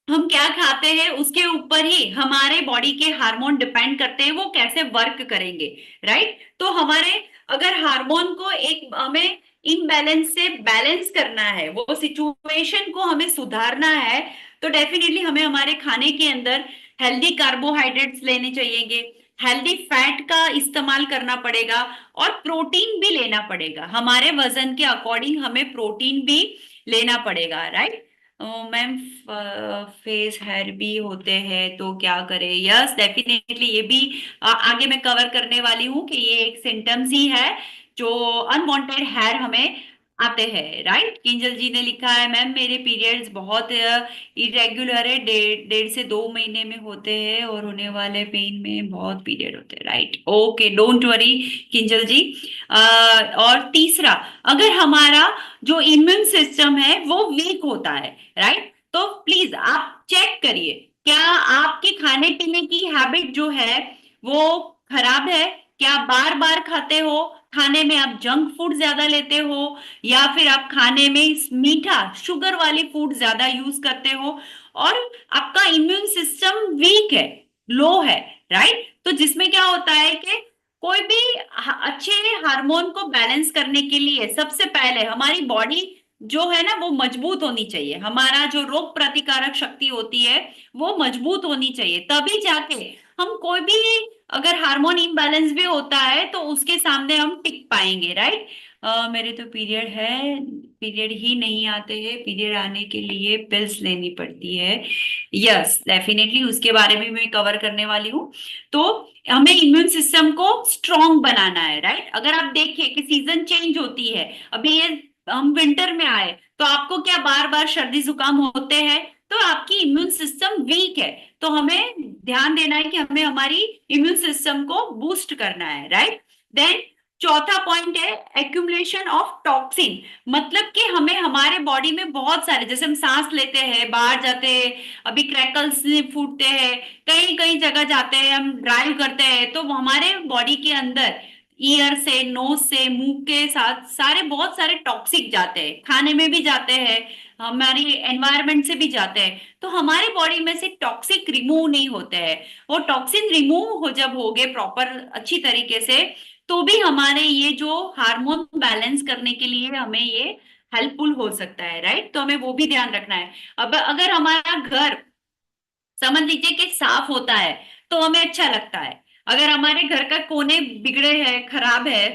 हम क्या खाते हैं उसके ऊपर ही हमारे बॉडी के हार्मोन डिपेंड करते हैं, वो कैसे वर्क करेंगे, राइट। तो हमारे अगर हार्मोन को एक हमें इनबैलेंस से बैलेंस करना है, वो सिचुएशन को हमें सुधारना है, तो डेफिनेटली हमें हमारे खाने के अंदर हेल्दी कार्बोहाइड्रेट्स लेने चाहिएंगे, हेल्दी फैट का इस्तेमाल करना पड़ेगा, और प्रोटीन भी लेना पड़ेगा, हमारे वजन के अकॉर्डिंग हमें प्रोटीन भी लेना पड़ेगा, राइट। मैम फेस हेयर भी होते हैं तो क्या करें। यस डेफिनेटली, ये भी आगे मैं कवर करने वाली हूँ कि ये एक सिम्टम्स ही है जो अनवांटेड हेयर हमें आते हैं, राइट। किंजल जी ने लिखा है, मैम मेरे पीरियड्स बहुत इरेगुलर है, 1.5 से 2 महीने में होते हैं और होने वाले पेन में बहुत पीरियड होते हैं, right. Okay, don't worry Kinjal ji. और तीसरा, अगर हमारा जो इम्यून सिस्टम है वो वीक होता है, राइट, तो प्लीज आप चेक करिए क्या आपके खाने पीने की हैबिट जो है वो खराब है, क्या बार बार खाते हो, खाने में आप जंक फूड ज्यादा लेते हो, या फिर आप खाने में मीठा शुगर वाली फूड ज्यादा यूज करते हो, और आपका इम्यून सिस्टम वीक है, लो है, राइट। तो जिसमें क्या होता है कि कोई भी अच्छे हार्मोन को बैलेंस करने के लिए सबसे पहले हमारी बॉडी जो है ना वो मजबूत होनी चाहिए, हमारा जो रोग प्रतिकारक शक्ति होती है वो मजबूत होनी चाहिए, तभी जाके हम कोई भी अगर हार्मोन इम्बैलेंस भी होता है तो उसके सामने हम टिक पाएंगे, राइट। मेरे तो पीरियड है, पीरियड ही नहीं आते हैं, पीरियड आने के लिए पिल्स लेनी पड़ती है। यस, डेफिनेटली उसके बारे में मैं कवर करने वाली हूँ। तो हमें इम्यून सिस्टम को स्ट्रॉन्ग बनाना है, राइट। अगर आप देखिए कि सीजन चेंज होती है, अभी ये हम विंटर में आए तो आपको क्या बार बार सर्दी जुकाम होते हैं, तो आपकी इम्यून सिस्टम वीक है। तो हमें ध्यान देना है कि हमें हमारी इम्यून सिस्टम को बूस्ट करना है, राइट। देन चौथा पॉइंट है एक्यूमुलेशन ऑफ टॉक्सिन। मतलब कि हमें हमारे बॉडी में बहुत सारे, जैसे हम सांस लेते हैं, बाहर जाते हैं, अभी क्रैकल्स फूटते हैं, कई कई जगह जाते हैं, हम ड्राइव करते हैं, तो हमारे बॉडी के अंदर ईयर से, नोज से, मुंह के साथ सारे बहुत सारे टॉक्सिक जाते हैं, खाने में भी जाते हैं, हमारी एनवायरनमेंट से भी जाते हैं। तो हमारे बॉडी में से टॉक्सिक रिमूव नहीं होते हैं। वो टॉक्सिन रिमूव हो जब हो गए प्रॉपर अच्छी तरीके से, तो भी हमारे ये जो हार्मोन बैलेंस करने के लिए हमें ये हेल्पफुल हो सकता है, राइट। तो हमें वो भी ध्यान रखना है। अब अगर हमारा घर समझ लीजिए कि साफ होता है तो हमें अच्छा लगता है। अगर हमारे घर का कोने बिगड़े हैं, खराब है,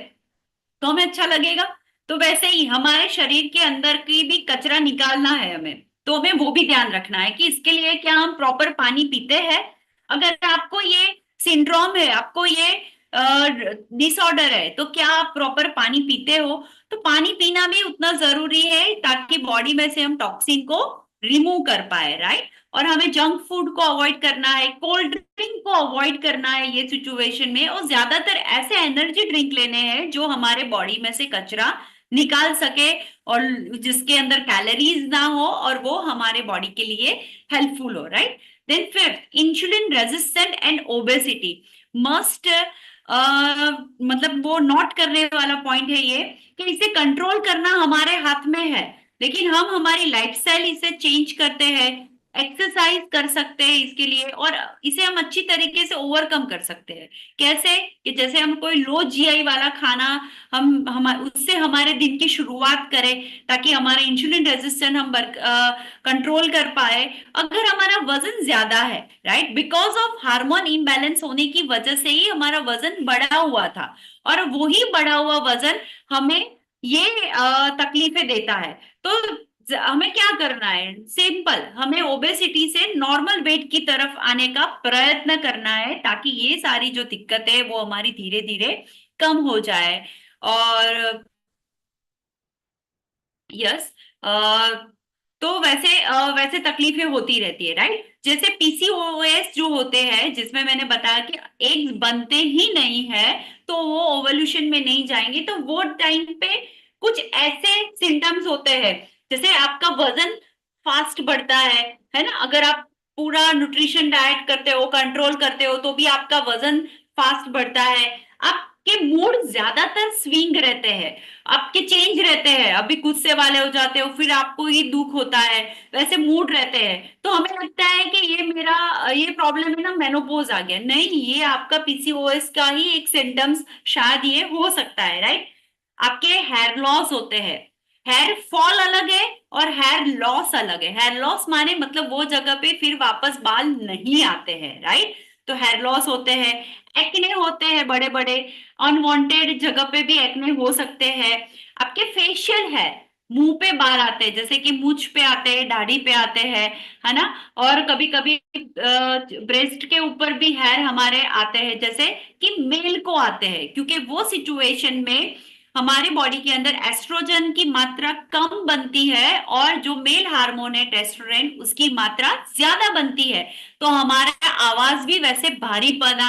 तो हमें अच्छा लगेगा। तो वैसे ही हमारे शरीर के अंदर की भी कचरा निकालना है हमें, तो हमें वो भी ध्यान रखना है कि इसके लिए क्या हम प्रॉपर पानी पीते हैं। अगर आपको ये सिंड्रोम है, आपको ये डिसऑर्डर है, तो क्या आप प्रॉपर पानी पीते हो? तो पानी पीना भी उतना जरूरी है ताकि बॉडी में से हम टॉक्सिन को रिमूव कर पाए, राइट। और हमें जंक फूड को अवॉइड करना है, कोल्ड ड्रिंक को अवॉइड करना है ये सिचुएशन में, और ज्यादातर ऐसे एनर्जी ड्रिंक लेने हैं जो हमारे बॉडी में से कचरा निकाल सके और जिसके अंदर कैलोरीज ना हो और वो हमारे बॉडी के लिए हेल्पफुल हो, right. Then fifth, insulin resistant and obesity must, मतलब वो नोट करने वाला पॉइंट है ये कि इसे कंट्रोल करना हमारे हाथ में है, लेकिन हम हमारी लाइफस्टाइल इसे चेंज करते हैं, एक्सरसाइज कर सकते हैं इसके लिए, और इसे हम अच्छी तरीके से ओवरकम कर सकते हैं। कैसे कि जैसे हम कोई लो जीआई वाला खाना हम उससे हमारे दिन की शुरुआत करें ताकि हमारा इंसुलिन रेजिस्टेंस हम कंट्रोल कर पाए। अगर हमारा वजन ज्यादा है, right, because of hormone imbalance होने की वजह से ही हमारा वजन बढ़ा हुआ था, और वही बढ़ा हुआ वजन हमें ये तकलीफें देता है। तो हमें क्या करना है? सिंपल, हमें ओबेसिटी से नॉर्मल वेट की तरफ आने का प्रयत्न करना है ताकि ये सारी जो दिक्कतें है वो हमारी धीरे धीरे कम हो जाए। और यस, तो वैसे तकलीफें होती रहती है, राइट। जैसे पीसीओएस जो होते हैं, जिसमें मैंने बताया कि एग्स बनते ही नहीं है तो वो ओवल्यूशन में नहीं जाएंगे, तो वो टाइम पे कुछ ऐसे सिम्टम्स होते हैं, जैसे आपका वजन फास्ट बढ़ता है ना। अगर आप पूरा न्यूट्रिशन डाइट करते हो, कंट्रोल करते हो, तो भी आपका वजन फास्ट बढ़ता है। आपके मूड ज्यादातर स्विंग रहते हैं, आपके चेंज रहते हैं, अभी गुस्से वाले हो जाते हो, फिर आपको ये दुख होता है, वैसे मूड रहते हैं। तो हमें लगता है कि ये मेरा ये प्रॉब्लम है ना, मेनोपॉज आ गया। नहीं, ये आपका पीसीओएस का ही एक सिम्टम्स शायद ये हो सकता है, राइट। आपके हेयर लॉस होते हैं, हेयर फॉल अलग है और हेयर लॉस अलग है। हेयर लॉस माने मतलब वो जगह पे फिर वापस बाल नहीं आते हैं, राइट। तो हेयर लॉस होते हैं, एक्ने होते हैं बड़े बड़े, अनवांटेड जगह पे भी एक्ने हो सकते हैं। आपके फेशियल है, मुंह पे बाल आते हैं, जैसे कि मूंछ पे आते हैं, दाढ़ी पे आते हैं, है ना। और कभी कभी ब्रेस्ट के ऊपर भी हेयर हमारे आते हैं, जैसे कि मेल को आते हैं, क्योंकि वो सिचुएशन में हमारे बॉडी के अंदर एस्ट्रोजन की मात्रा कम बनती है और जो मेल हार्मोन है टेस्टोस्टेरोन, उसकी मात्रा ज्यादा बनती है। तो हमारा आवाज भी वैसे भारीपन,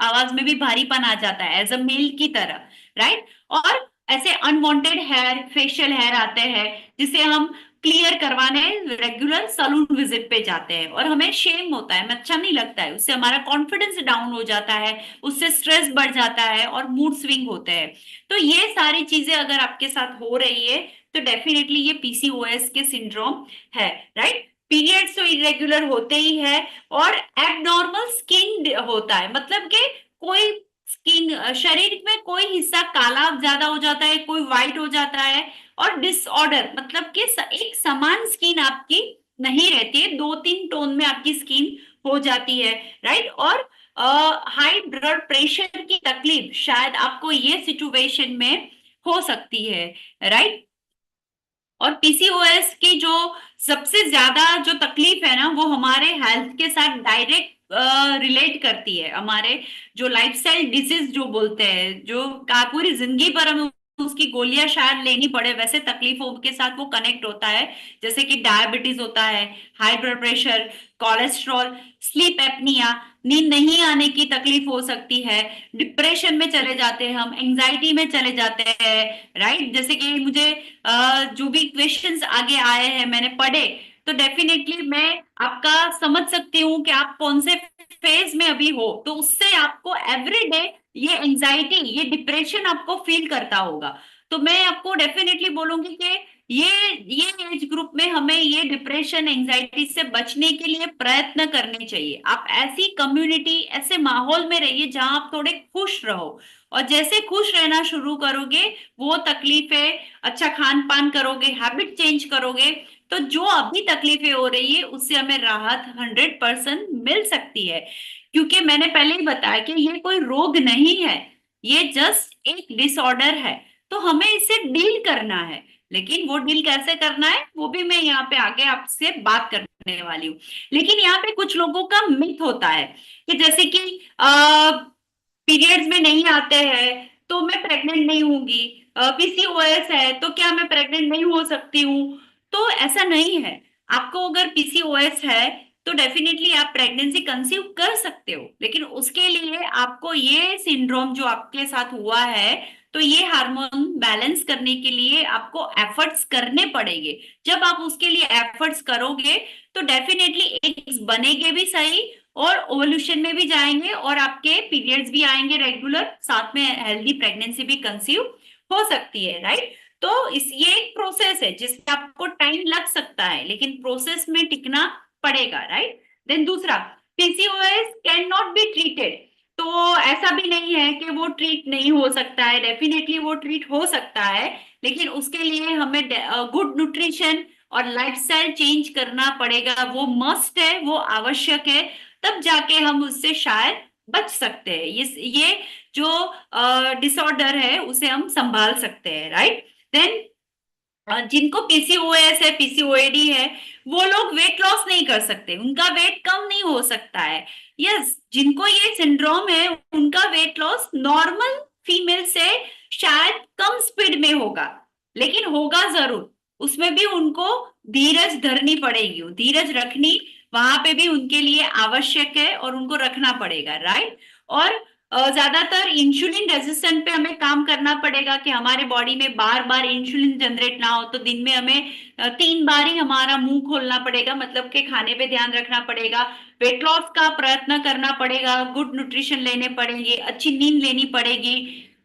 आवाज में भी भारीपन आ जाता है एज अ मेल की तरह, राइट। और ऐसे अनवांटेड हेयर, फेशियल हेयर आते हैं जिसे हम क्लियर करवाने रेगुलर सैलून विजिट पे जाते हैं, और हमें शेम होता है, अच्छा नहीं लगता है, उससे हमारा कॉन्फिडेंस डाउन हो जाता है, उससे स्ट्रेस बढ़ जाता है और मूड स्विंग होते हैं। तो ये सारी चीजें अगर आपके साथ हो रही है तो डेफिनेटली ये पीसीओएस के सिंड्रोम है, राइट। पीरियड्स तो इरेगुलर होते ही है, और एबनॉर्मल स्किन होता है, मतलब कि कोई स्किन, शरीर में कोई हिस्सा काला ज्यादा हो जाता है, कोई व्हाइट हो जाता है, और डिसऑर्डर मतलब कि एक समान स्किन आपकी नहीं रहती है, 2-3 टोन में आपकी स्किन हो जाती है, राइट। और हाई ब्लड प्रेशर की तकलीफ शायद आपको ये सिचुएशन में हो सकती है, राइट। और पीसीओएस की जो सबसे ज्यादा जो तकलीफ है ना, वो हमारे हेल्थ के साथ डायरेक्ट रिलेट करती है। हमारे जो लाइफस्टाइल डिसीज जो बोलते हैं, जो पूरी जिंदगी पर हमें उसकी गोलियां शायद लेनी पड़े, वैसे तकलीफों के साथ वो कनेक्ट होता है। जैसे कि डायबिटीज होता है, high blood pressure, cholesterol, sleep apnoea, नींद नहीं आने की तकलीफ हो सकती है, डिप्रेशन में चले जाते हैं हम, एंजाइटी में चले जाते हैं, राइट। जैसे कि मुझे जो भी क्वेश्चंस आगे आए हैं मैंने पढ़े, तो डेफिनेटली मैं आपका समझ सकती हूँ कि आप कौन से फेज में अभी हो, तो उससे आपको एवरीडे ये एंजाइटी, ये डिप्रेशन आपको फील करता होगा। तो मैं आपको डेफिनेटली बोलूंगी कि ये एज ग्रुप में हमें ये डिप्रेशन, एंजाइटी से बचने के लिए प्रयत्न करने चाहिए। आप ऐसी कम्युनिटी, ऐसे माहौल में रहिए जहां आप थोड़े खुश रहो, और जैसे खुश रहना शुरू करोगे, वो तकलीफें, अच्छा खान पान करोगे, हैबिट चेंज करोगे, तो जो अभी तकलीफें हो रही है उससे हमें राहत 100% मिल सकती है। क्योंकि मैंने पहले ही बताया कि ये कोई रोग नहीं है, ये जस्ट एक डिसऑर्डर है। तो हमें इसे डील करना है, लेकिन वो डील कैसे करना है वो भी मैं यहाँ पे आगे आपसे बात करने वाली हूँ। लेकिन यहाँ पे कुछ लोगों का मिथ होता है कि जैसे कि पीरियड्स में नहीं आते हैं तो मैं प्रेग्नेंट नहीं होंगी, पीसीओएस है तो क्या मैं प्रेग्नेंट नहीं हो सकती हूँ। तो ऐसा नहीं है। आपको अगर पीसीओएस है तो डेफिनेटली आप प्रेगनेंसी कंसीव कर सकते हो, लेकिन उसके लिए आपको ये सिंड्रोम जो आपके साथ हुआ है, तो ये हार्मोन बैलेंस करने के लिए आपको एफर्ट्स करने पड़ेंगे। जब आप उसके लिए एफर्ट्स करोगे तो डेफिनेटली एग्स बनेंगे भी सही, और ओवल्यूशन में भी जाएंगे, और आपके पीरियड्स भी आएंगे रेगुलर, साथ में हेल्दी प्रेगनेंसी भी कंसीव हो सकती है, राइट। तो ये एक प्रोसेस है जिसमें आपको टाइम लग सकता है, लेकिन प्रोसेस में टिकना पड़ेगा, राइट। देन दूसरा, PCOS can not be treated. तो ऐसा भी नहीं है कि वो ट्रीट नहीं हो सकता है, डेफिनेटली वो ट्रीट हो सकता है, लेकिन उसके लिए हमें गुड न्यूट्रिशन और लाइफस्टाइल चेंज करना पड़ेगा। वो मस्ट है, वो आवश्यक है, तब जाके हम उससे शायद बच सकते हैं। ये जो डिसऑर्डर है उसे हम संभाल सकते हैं, राइट। देन जिनको पीसीओएस है, पीसीओएडी है, वो लोग वेट लॉस नहीं कर सकते, उनका वेट कम नहीं हो सकता है। यस, जिनको ये सिंड्रोम है उनका वेट लॉस नॉर्मल फीमेल से शायद कम स्पीड में होगा, लेकिन होगा जरूर। उसमें भी उनको धीरज धरनी पड़ेगी, धीरज रखनी वहां पे भी उनके लिए आवश्यक है और उनको रखना पड़ेगा, राइट। और ज्यादातर इंसुलिन रेजिस्टेंट पे हमें काम करना पड़ेगा कि हमारे बॉडी में बार बार इंसुलिन जनरेट ना हो। तो दिन में हमें 3 बार ही हमारा मुंह खोलना पड़ेगा, मतलब कि खाने पे ध्यान रखना पड़ेगा, वेट लॉस का प्रयत्न करना पड़ेगा, गुड न्यूट्रिशन लेने पड़ेंगे, अच्छी नींद लेनी पड़ेगी,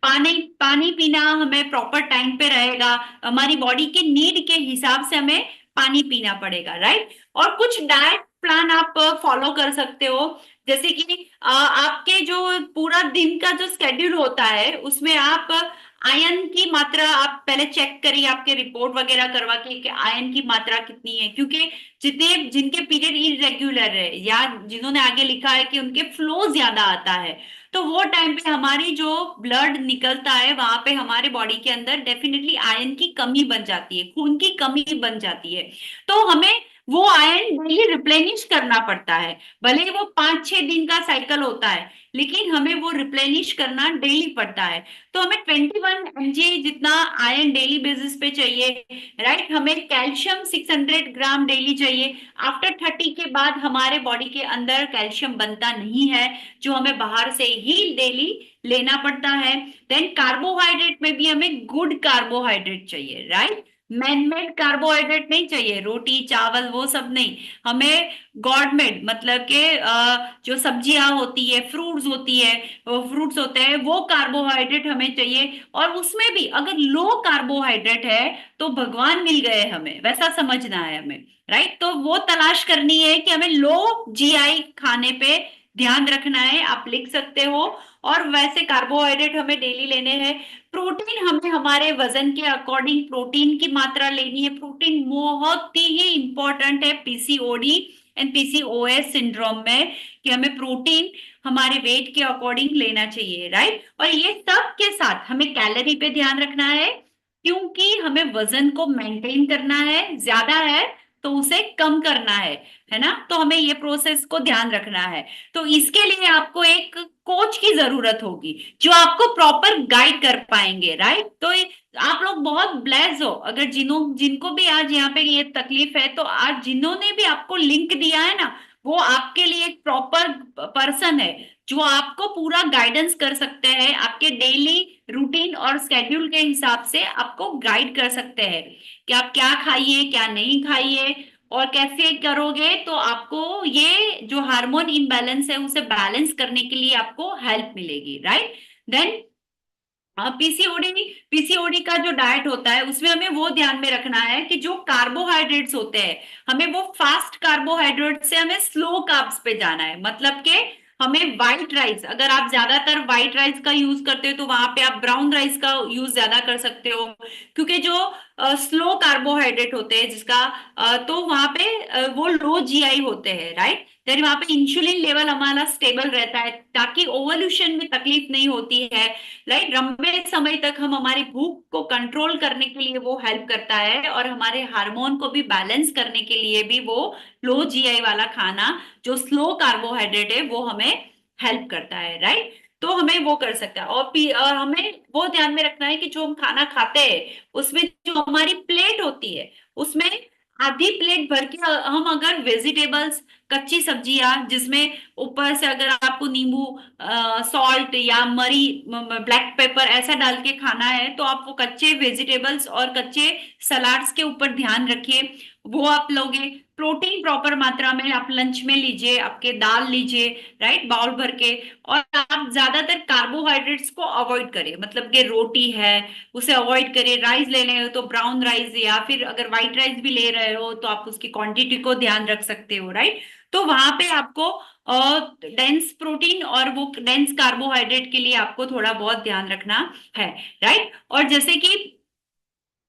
पानी पानी पीना हमें प्रॉपर टाइम पे रहेगा, हमारी बॉडी के नीड के हिसाब से हमें पानी पीना पड़ेगा, राइट। और कुछ डाइट प्लान आप फॉलो कर सकते हो, जैसे कि आपके जो पूरा दिन का जो स्केड्यूल होता है उसमें आप आयरन की मात्रा आप पहले चेक करिए, आपके रिपोर्ट वगैरह करवा के कि आयरन की मात्रा कितनी है। क्योंकि जिनके पीरियड इरेगुलर है या जिन्होंने आगे लिखा है कि उनके फ्लो ज्यादा आता है, तो वो टाइम पे हमारी जो ब्लड निकलता है वहां पे हमारे बॉडी के अंदर डेफिनेटली आयरन की कमी बन जाती है, खून की कमी बन जाती है। तो हमें वो आयरन डेली रिप्लेनिश करना पड़ता है। भले ही वो 5-6 दिन का साइकिल होता है, लेकिन हमें वो रिप्लेनिश करना डेली पड़ता है। तो हमें 21 mg जितना आयरन डेली बेसिस पे चाहिए, राइट। हमें कैल्शियम 600 ग्राम डेली चाहिए। आफ्टर 30 के बाद हमारे बॉडी के अंदर कैल्शियम बनता नहीं है, जो हमें बाहर से ही डेली लेना पड़ता है। देन कार्बोहाइड्रेट में भी हमें गुड कार्बोहाइड्रेट चाहिए, राइट। मैनमेड कार्बोहाइड्रेट नहीं चाहिए, रोटी चावल वो सब नहीं, हमें गॉड मेड, मतलब के जो सब्जियां होती है, फ्रूट्स होती है, फ्रूट्स होते हैं, वो कार्बोहाइड्रेट हमें चाहिए। और उसमें भी अगर लो कार्बोहाइड्रेट है तो भगवान मिल गए हमें, वैसा समझना है हमें, राइट। तो वो तलाश करनी है कि हमें लो जीआई खाने पे ध्यान रखना है, आप लिख सकते हो। और वैसे कार्बोहाइड्रेट हमें डेली लेने हैं। प्रोटीन हमें हमारे वजन के अकॉर्डिंग प्रोटीन की मात्रा लेनी है। प्रोटीन बहुत ही इंपॉर्टेंट है पीसीओडी एंड पीसीओएस सिंड्रोम में, कि हमें प्रोटीन हमारे वेट के अकॉर्डिंग लेना चाहिए, राइट। और ये सब के साथ हमें कैलोरी पे ध्यान रखना है, क्योंकि हमें वजन को मेंटेन करना है, ज्यादा है तो उसे कम करना है ना। तो हमें ये प्रोसेस को ध्यान रखना है। तो इसके लिए आपको एक कोच की जरूरत होगी जो आपको प्रॉपर गाइड कर पाएंगे, राइट। तो आप लोग बहुत ब्लेस्ड हो अगर जिनको भी आज यहाँ पे ये तकलीफ है, तो आज जिन्होंने भी आपको लिंक दिया है ना, वो आपके लिए एक प्रॉपर पर्सन है जो आपको पूरा गाइडेंस कर सकते हैं, आपके डेली रूटीन और स्केड्यूल के हिसाब से आपको गाइड कर सकते हैं कि आप क्या खाइए क्या नहीं खाइए और कैसे करोगे तो आपको ये जो हार्मोन इम्बैलेंस है उसे बैलेंस करने के लिए आपको हेल्प मिलेगी, राइट। देन पीसीओडी का जो डाइट होता है उसमें हमें वो ध्यान में रखना है कि जो कार्बोहाइड्रेट्स होते हैं हमें वो फास्ट कार्बोहाइड्रेट से हमें स्लो कार्ब्स पे जाना है। मतलब कि हमें व्हाइट राइस, अगर आप ज्यादातर व्हाइट राइस का यूज करते हो तो वहां पे आप ब्राउन राइस का यूज ज्यादा कर सकते हो, क्योंकि जो स्लो कार्बोहाइड्रेट होते हैं जिसका तो वहां पे वो लो जीआई होते हैं, राइट। देन वहां पे इंसुलिन लेवल हमारा स्टेबल रहता है ताकि ओवल्यूशन में तकलीफ नहीं होती है, राइट। लंबे समय तक हम हमारी भूख को कंट्रोल करने के लिए वो हेल्प करता है और हमारे हार्मोन को भी बैलेंस करने के लिए भी वो लो जीआई वाला खाना जो स्लो कार्बोहाइड्रेट है वो हमें हेल्प करता है, राइट। तो हमें वो कर सकता है। और हमें वो ध्यान में रखना है कि जो हम खाना खाते हैं उसमें जो हमारी प्लेट होती है उसमें आधी प्लेट भर के हम अगर वेजिटेबल्स, कच्ची सब्जियां जिसमें ऊपर से अगर आपको नींबू, सॉल्ट या मरी, ब्लैक पेपर ऐसा डाल के खाना है तो आप वो कच्चे वेजिटेबल्स और कच्चे सलाड्स के ऊपर ध्यान रखिए, वो आप लोगे। प्रोटीन प्रॉपर मात्रा में आप लंच में लीजिए, आपके दाल लीजिए, राइट, बाउल भर के। और आप ज्यादातर कार्बोहाइड्रेट्स को अवॉइड करिए, मतलब कि रोटी है उसे अवॉइड करिए। राइस ले रहे हो तो ब्राउन राइस, या फिर अगर व्हाइट राइस भी ले रहे हो तो आप उसकी क्वांटिटी को ध्यान रख सकते हो, राइट। तो वहां पे आपको डेंस प्रोटीन और वो डेंस कार्बोहाइड्रेट के लिए आपको थोड़ा बहुत ध्यान रखना है, राइट। और जैसे कि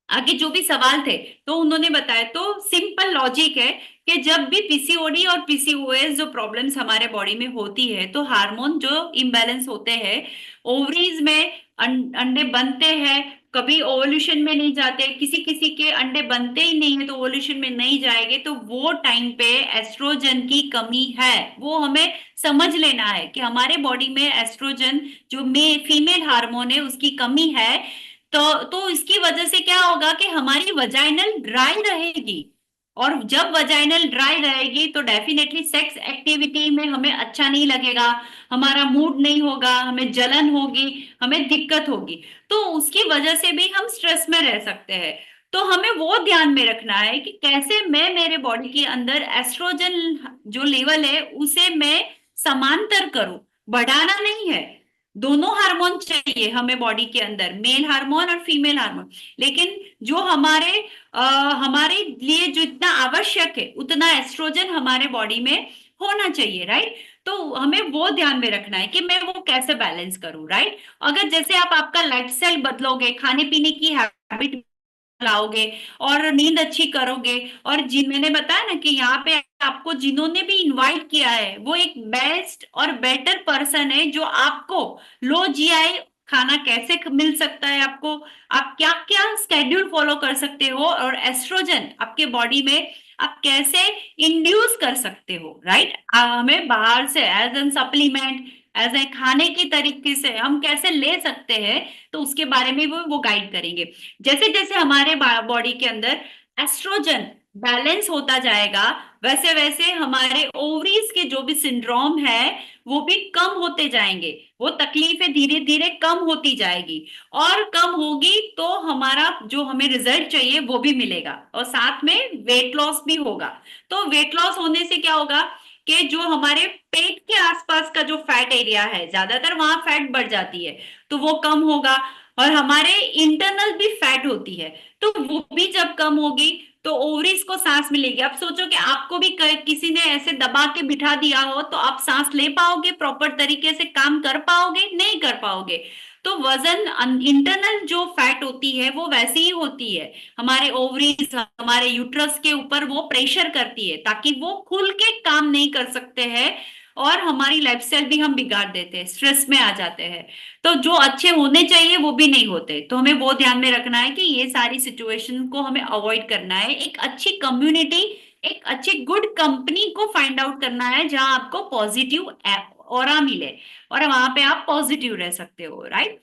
आगे जो भी सवाल थे तो उन्होंने बताया, तो सिंपल लॉजिक है कि जब भी पीसीओडी और पीसीओएस जो प्रॉब्लम्स हमारे बॉडी में होती है तो हार्मोन जो इम्बैलेंस होते हैं, ओवरीज में अंडे बनते हैं, कभी ओवल्यूशन में नहीं जाते, किसी किसी के अंडे बनते ही नहीं है तो ओवल्यूशन में नहीं जाएंगे, तो वो टाइम पे एस्ट्रोजन की कमी है। वो हमें समझ लेना है कि हमारे बॉडी में एस्ट्रोजन जो फीमेल हार्मोन है उसकी कमी है। तो इसकी वजह से क्या होगा कि हमारी वजाइनल ड्राई रहेगी, और जब वजाइनल ड्राई रहेगी तो डेफिनेटली सेक्स एक्टिविटी में हमें अच्छा नहीं लगेगा, हमारा मूड नहीं होगा, हमें जलन होगी, हमें दिक्कत होगी। तो उसकी वजह से भी हम स्ट्रेस में रह सकते हैं। तो हमें वो ध्यान में रखना है कि कैसे मैं मेरे बॉडी के अंदर एस्ट्रोजन जो लेवल है उसे मैं समांतर करूं, बढ़ाना नहीं है। दोनों हार्मोन चाहिए हमें बॉडी के अंदर, मेल हार्मोन और फीमेल हार्मोन, लेकिन जो हमारे लिए जो इतना आवश्यक है उतना एस्ट्रोजन हमारे बॉडी में होना चाहिए, राइट। तो हमें वो ध्यान में रखना है कि मैं वो कैसे बैलेंस करूं, राइट। अगर जैसे आप आपका लाइफस्टाइल बदलोगे, खाने पीने की हैबिट लाओगे और नींद अच्छी करोगे, और जिन मैंने बताया ना कि यहाँ पे आपको जिन्होंने भी इनवाइट किया है वो एक बेस्ट और बेटर पर्सन है जो आपको लो जीआई खाना कैसे मिल सकता है, आपको आप क्या क्या स्केड्यूल फॉलो कर सकते हो, और एस्ट्रोजन आपके बॉडी में आप कैसे इंड्यूस कर सकते हो, राइट। हमें बाहर से as an supplement, as a खाने की तरीके से हम कैसे ले सकते हैं, तो उसके बारे में वो गाइड करेंगे। जैसे जैसे हमारे बॉडी के अंदर एस्ट्रोजन बैलेंस होता जाएगा वैसे वैसे हमारे ओवरीज के जो भी सिंड्रोम है वो भी कम होते जाएंगे, वो तकलीफें धीरे धीरे कम होती जाएगी, और कम होगी तो हमारा जो हमें रिजल्ट चाहिए वो भी मिलेगा, और साथ में वेट लॉस भी होगा। तो वेट लॉस होने से क्या होगा कि जो हमारे पेट के आसपास का जो फैट एरिया है ज्यादातर वहां फैट बढ़ जाती है तो वो कम होगा, और हमारे इंटरनल भी फैट होती है तो वो भी जब कम होगी तो ओवरीज को सांस मिलेगी। आप सोचो कि आपको भी किसी ने ऐसे दबा के बिठा दिया हो तो आप सांस ले पाओगे, प्रॉपर तरीके से काम कर पाओगे? नहीं कर पाओगे। तो वजन इंटरनल जो फैट होती है वो वैसी ही होती है, हमारे ओवरीज हमारे यूट्रस के ऊपर वो प्रेशर करती है ताकि वो खुल के काम नहीं कर सकते हैं और हमारी लाइफस्टाइल भी हम बिगाड़ देते हैं, स्ट्रेस में आ जाते हैं। तो जो अच्छे होने चाहिए वो भी नहीं होते। तो हमें वो ध्यान में रखना है कि ये सारी सिचुएशन को हमें अवॉइड करना है। एक अच्छी कम्युनिटी, एक अच्छी गुड कंपनी को फाइंड आउट करना है जहां आपको पॉजिटिव ऑरा मिले और वहां पे आप पॉजिटिव रह सकते हो, राइट।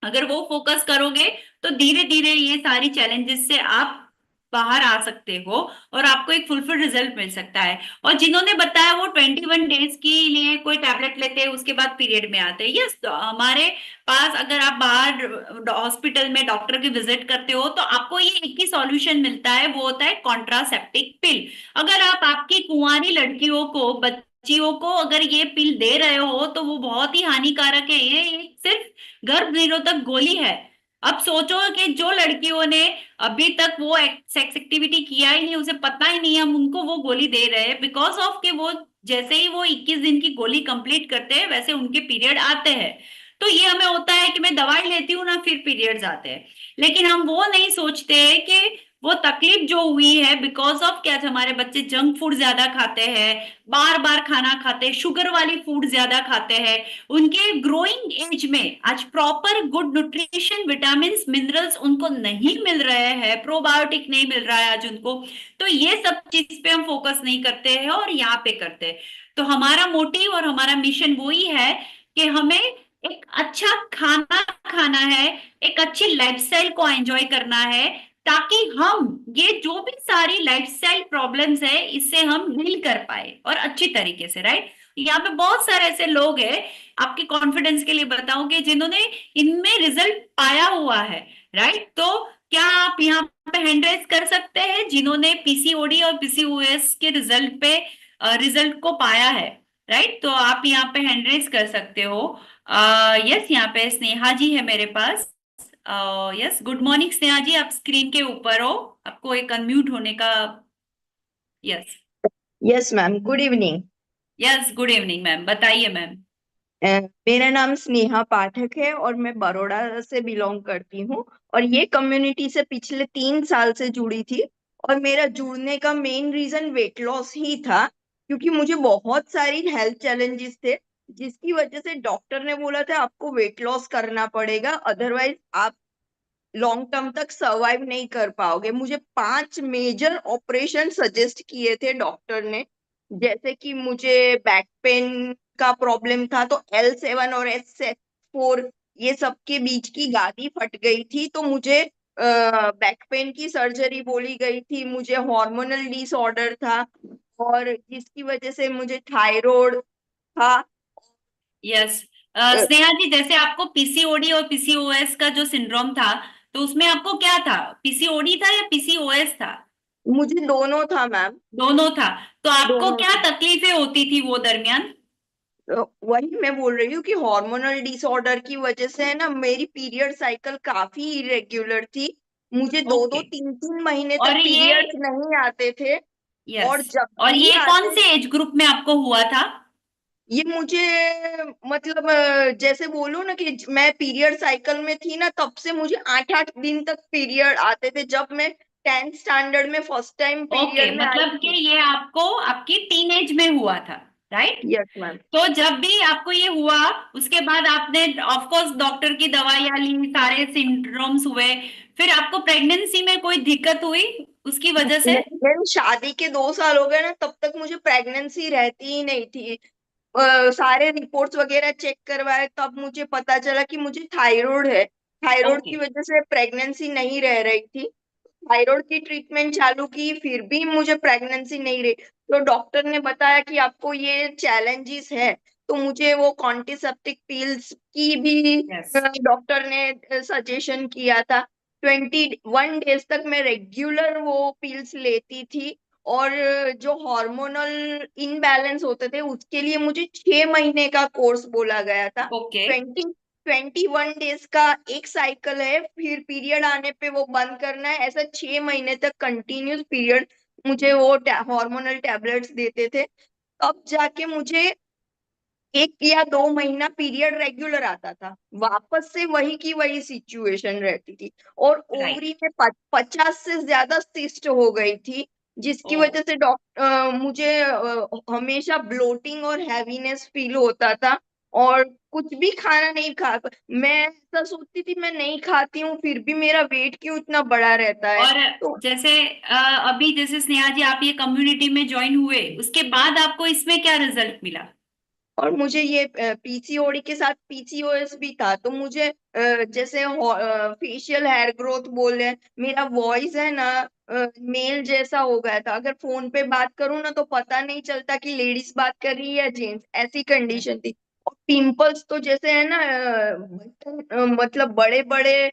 अगर वो फोकस करोगे तो धीरे धीरे ये सारी चैलेंजेस से आप बाहर आ सकते हो और आपको एक फुलफिल रिजल्ट मिल सकता है। और जिन्होंने बताया वो 21 डेज के लिए कोई टैबलेट लेते हैं उसके बाद पीरियड में आते हैं, यस, तो हमारे पास अगर आप बाहर हॉस्पिटल में डॉक्टर की विजिट करते हो तो आपको ये एक ही सॉल्यूशन मिलता है, वो होता है कॉन्ट्रासेप्टिक पिल। अगर आप आपकी कुंवारी लड़कियों को, बच्चियों को अगर ये पिल दे रहे हो तो वो बहुत ही हानिकारक है। ये सिर्फ गर्भ निरोधक गोली है। अब सोचो कि जो लड़कियों ने अभी तक वो सेक्स एक्टिविटी किया ही नहीं, उसे पता ही नहीं, हम उनको वो गोली दे रहे हैं बिकॉज ऑफ कि वो जैसे ही वो 21 दिन की गोली कंप्लीट करते हैं वैसे उनके पीरियड आते हैं। तो ये हमें होता है कि मैं दवाई लेती हूँ ना, फिर पीरियड्स आते हैं। लेकिन हम वो नहीं सोचते कि वो तकलीफ जो हुई है बिकॉज ऑफ क्या, हमारे बच्चे जंक फूड ज्यादा खाते हैं, बार बार खाना खाते हैं, शुगर वाली फूड ज्यादा खाते हैं, उनके ग्रोइंग एज में आज proper good nutrition, vitamin, minerals उनको नहीं मिल रहे हैं, प्रोबायोटिक नहीं मिल रहा है आज उनको। तो ये सब चीज पे हम फोकस नहीं करते हैं और यहाँ पे करते हैं। तो हमारा मोटिव और हमारा मिशन वही है कि हमें एक अच्छा खाना खाना है, एक अच्छी लाइफस्टाइल को एंजॉय करना है, ताकि हम ये जो भी सारी लाइफस्टाइल प्रॉब्लम्स है इससे हम डील कर पाए और अच्छी तरीके से, राइट। यहाँ पे बहुत सारे ऐसे लोग हैं, आपके कॉन्फिडेंस के लिए बताऊं कि जिन्होंने इनमें रिजल्ट पाया हुआ है, राइट। तो क्या आप यहाँ पे हैंड रेज कर सकते हैं जिन्होंने पीसीओडी और पीसीओएस के रिजल्ट को पाया है, राइट। तो आप यहाँ पे हैंड रेज कर सकते हो। यस, यहाँ पे स्नेहा जी है मेरे पास। यस, गुड मॉर्निंग स्नेहा जी, आप स्क्रीन के ऊपर हो, आपको एक अनम्यूट होने का। Yes yes ma'am, good evening. Yes, good evening ma'am, बताइए मैम। मेरा नाम स्नेहा पाठक है और मैं बड़ौदा से बिलोंग करती हूँ और ये कम्युनिटी से पिछले 3 साल से जुड़ी थी। और मेरा जुड़ने का मेन रीजन वेट लॉस ही था, क्योंकि मुझे बहुत सारी हेल्थ चैलेंजेस थे जिसकी वजह से डॉक्टर ने बोला था आपको वेट लॉस करना पड़ेगा, अदरवाइज आप लॉन्ग टर्म तक सर्वाइव नहीं कर पाओगे। मुझे 5 मेजर ऑपरेशन सजेस्ट किए थे डॉक्टर ने, जैसे कि मुझे बैक पेन का प्रॉब्लम था तो L7 और S4 ये सब के बीच की गादी फट गई थी, तो मुझे बैक पेन की सर्जरी बोली गई थी। मुझे हार्मोनल डिसऑर्डर था और जिसकी वजह से मुझे थायराइड था। यस, स्नेहा जी, जैसे आपको पीसीओडी और पीसीओएस का जो सिंड्रोम था, तो उसमें आपको क्या था, पीसीओडी था या पीसीओएस था? मुझे दोनों था मैम। दोनों था। तो आपको दोनों क्या था। तकलीफें होती थी वो दरमियान? वही मैं बोल रही हूँ कि हार्मोनल डिसऑर्डर की वजह से है ना, मेरी पीरियड साइकिल काफी इरेग्युलर थी। मुझे 2-2 ओके। 3-3 महीने और तक ये, पीरियड्स नहीं आते थे। और यस, जब और भी ये कौन आते, से एज ग्रुप में आपको हुआ था? ये मुझे मतलब जैसे बोलूं ना कि मैं पीरियड साइकिल में थी ना, तब से मुझे 8-8 दिन तक पीरियड आते थे, जब मैं 10th स्टैंडर्ड में फर्स्ट टाइम ओके, पीरियड में आई मतलब कि थी। ये आपको आपकी टीनेज में हुआ था, राइट? Yes ma'am. तो जब भी आपको ये हुआ उसके बाद आपने ऑफ कोर्स डॉक्टर की दवाइयां ली, सारे सिंड्रोम्स हुए, फिर आपको प्रेगनेंसी में कोई दिक्कत हुई उसकी वजह से? मेरी शादी के 2 साल हो गए ना, तब तक मुझे प्रेगनेंसी रहती ही नहीं थी। सारे रिपोर्ट्स वगैरह चेक करवाए तब मुझे पता चला कि मुझे थायराइड है। Thyroid okay. की वजह से प्रेगनेंसी नहीं रह रही थी। थायराइड की ट्रीटमेंट चालू की, फिर भी मुझे प्रेगनेंसी नहीं रही। तो डॉक्टर ने बताया कि आपको ये चैलेंजेस है, तो मुझे वो कॉन्ट्रासेप्टिव पिल्स की भी यस। डॉक्टर ने सजेशन किया था। 21 डेज तक मैं रेगुलर वो पिल्स लेती थी। और जो हार्मोनल इनबैलेंस होते थे उसके लिए मुझे 6 महीने का कोर्स बोला गया था। ओके। 21 डेज का एक साइकिल है, फिर पीरियड आने पे वो बंद करना है, ऐसा 6 महीने तक कंटिन्यूस पीरियड मुझे वो हार्मोनल टैबलेट्स देते थे। तब जाके मुझे 1 या 2 महीना पीरियड रेगुलर आता था, वापस से वही की वही सिचुएशन रहती थी। और राइट। ओवरी में 50 से ज्यादा सिस्ट हो गई थी। जिसकी ओ, वजह से मुझे हमेशा ब्लोटिंग और हैवीनेस फील होता था और कुछ भी खाना नहीं खा मैं ऐसा सोचती थी मैं नहीं खाती हूँ फिर भी मेरा वेट क्यों इतना बड़ा रहता है। और तो जैसे अभी जैसे स्नेहा जी आप ये कम्युनिटी में ज्वाइन हुए उसके बाद आपको इसमें क्या रिजल्ट मिला? और मुझे ये पीसीओडी के साथ पीसीओएस भी था तो मुझे जैसे फेशियल हेयर ग्रोथ बोले मेरा वॉइस है ना मेल जैसा हो गया था। अगर फोन पे बात करूं ना तो पता नहीं चलता कि लेडीज बात कर रही है या जेंट्स, ऐसी कंडीशन थी। और पिंपल्स तो जैसे है ना मतलब बड़े बड़े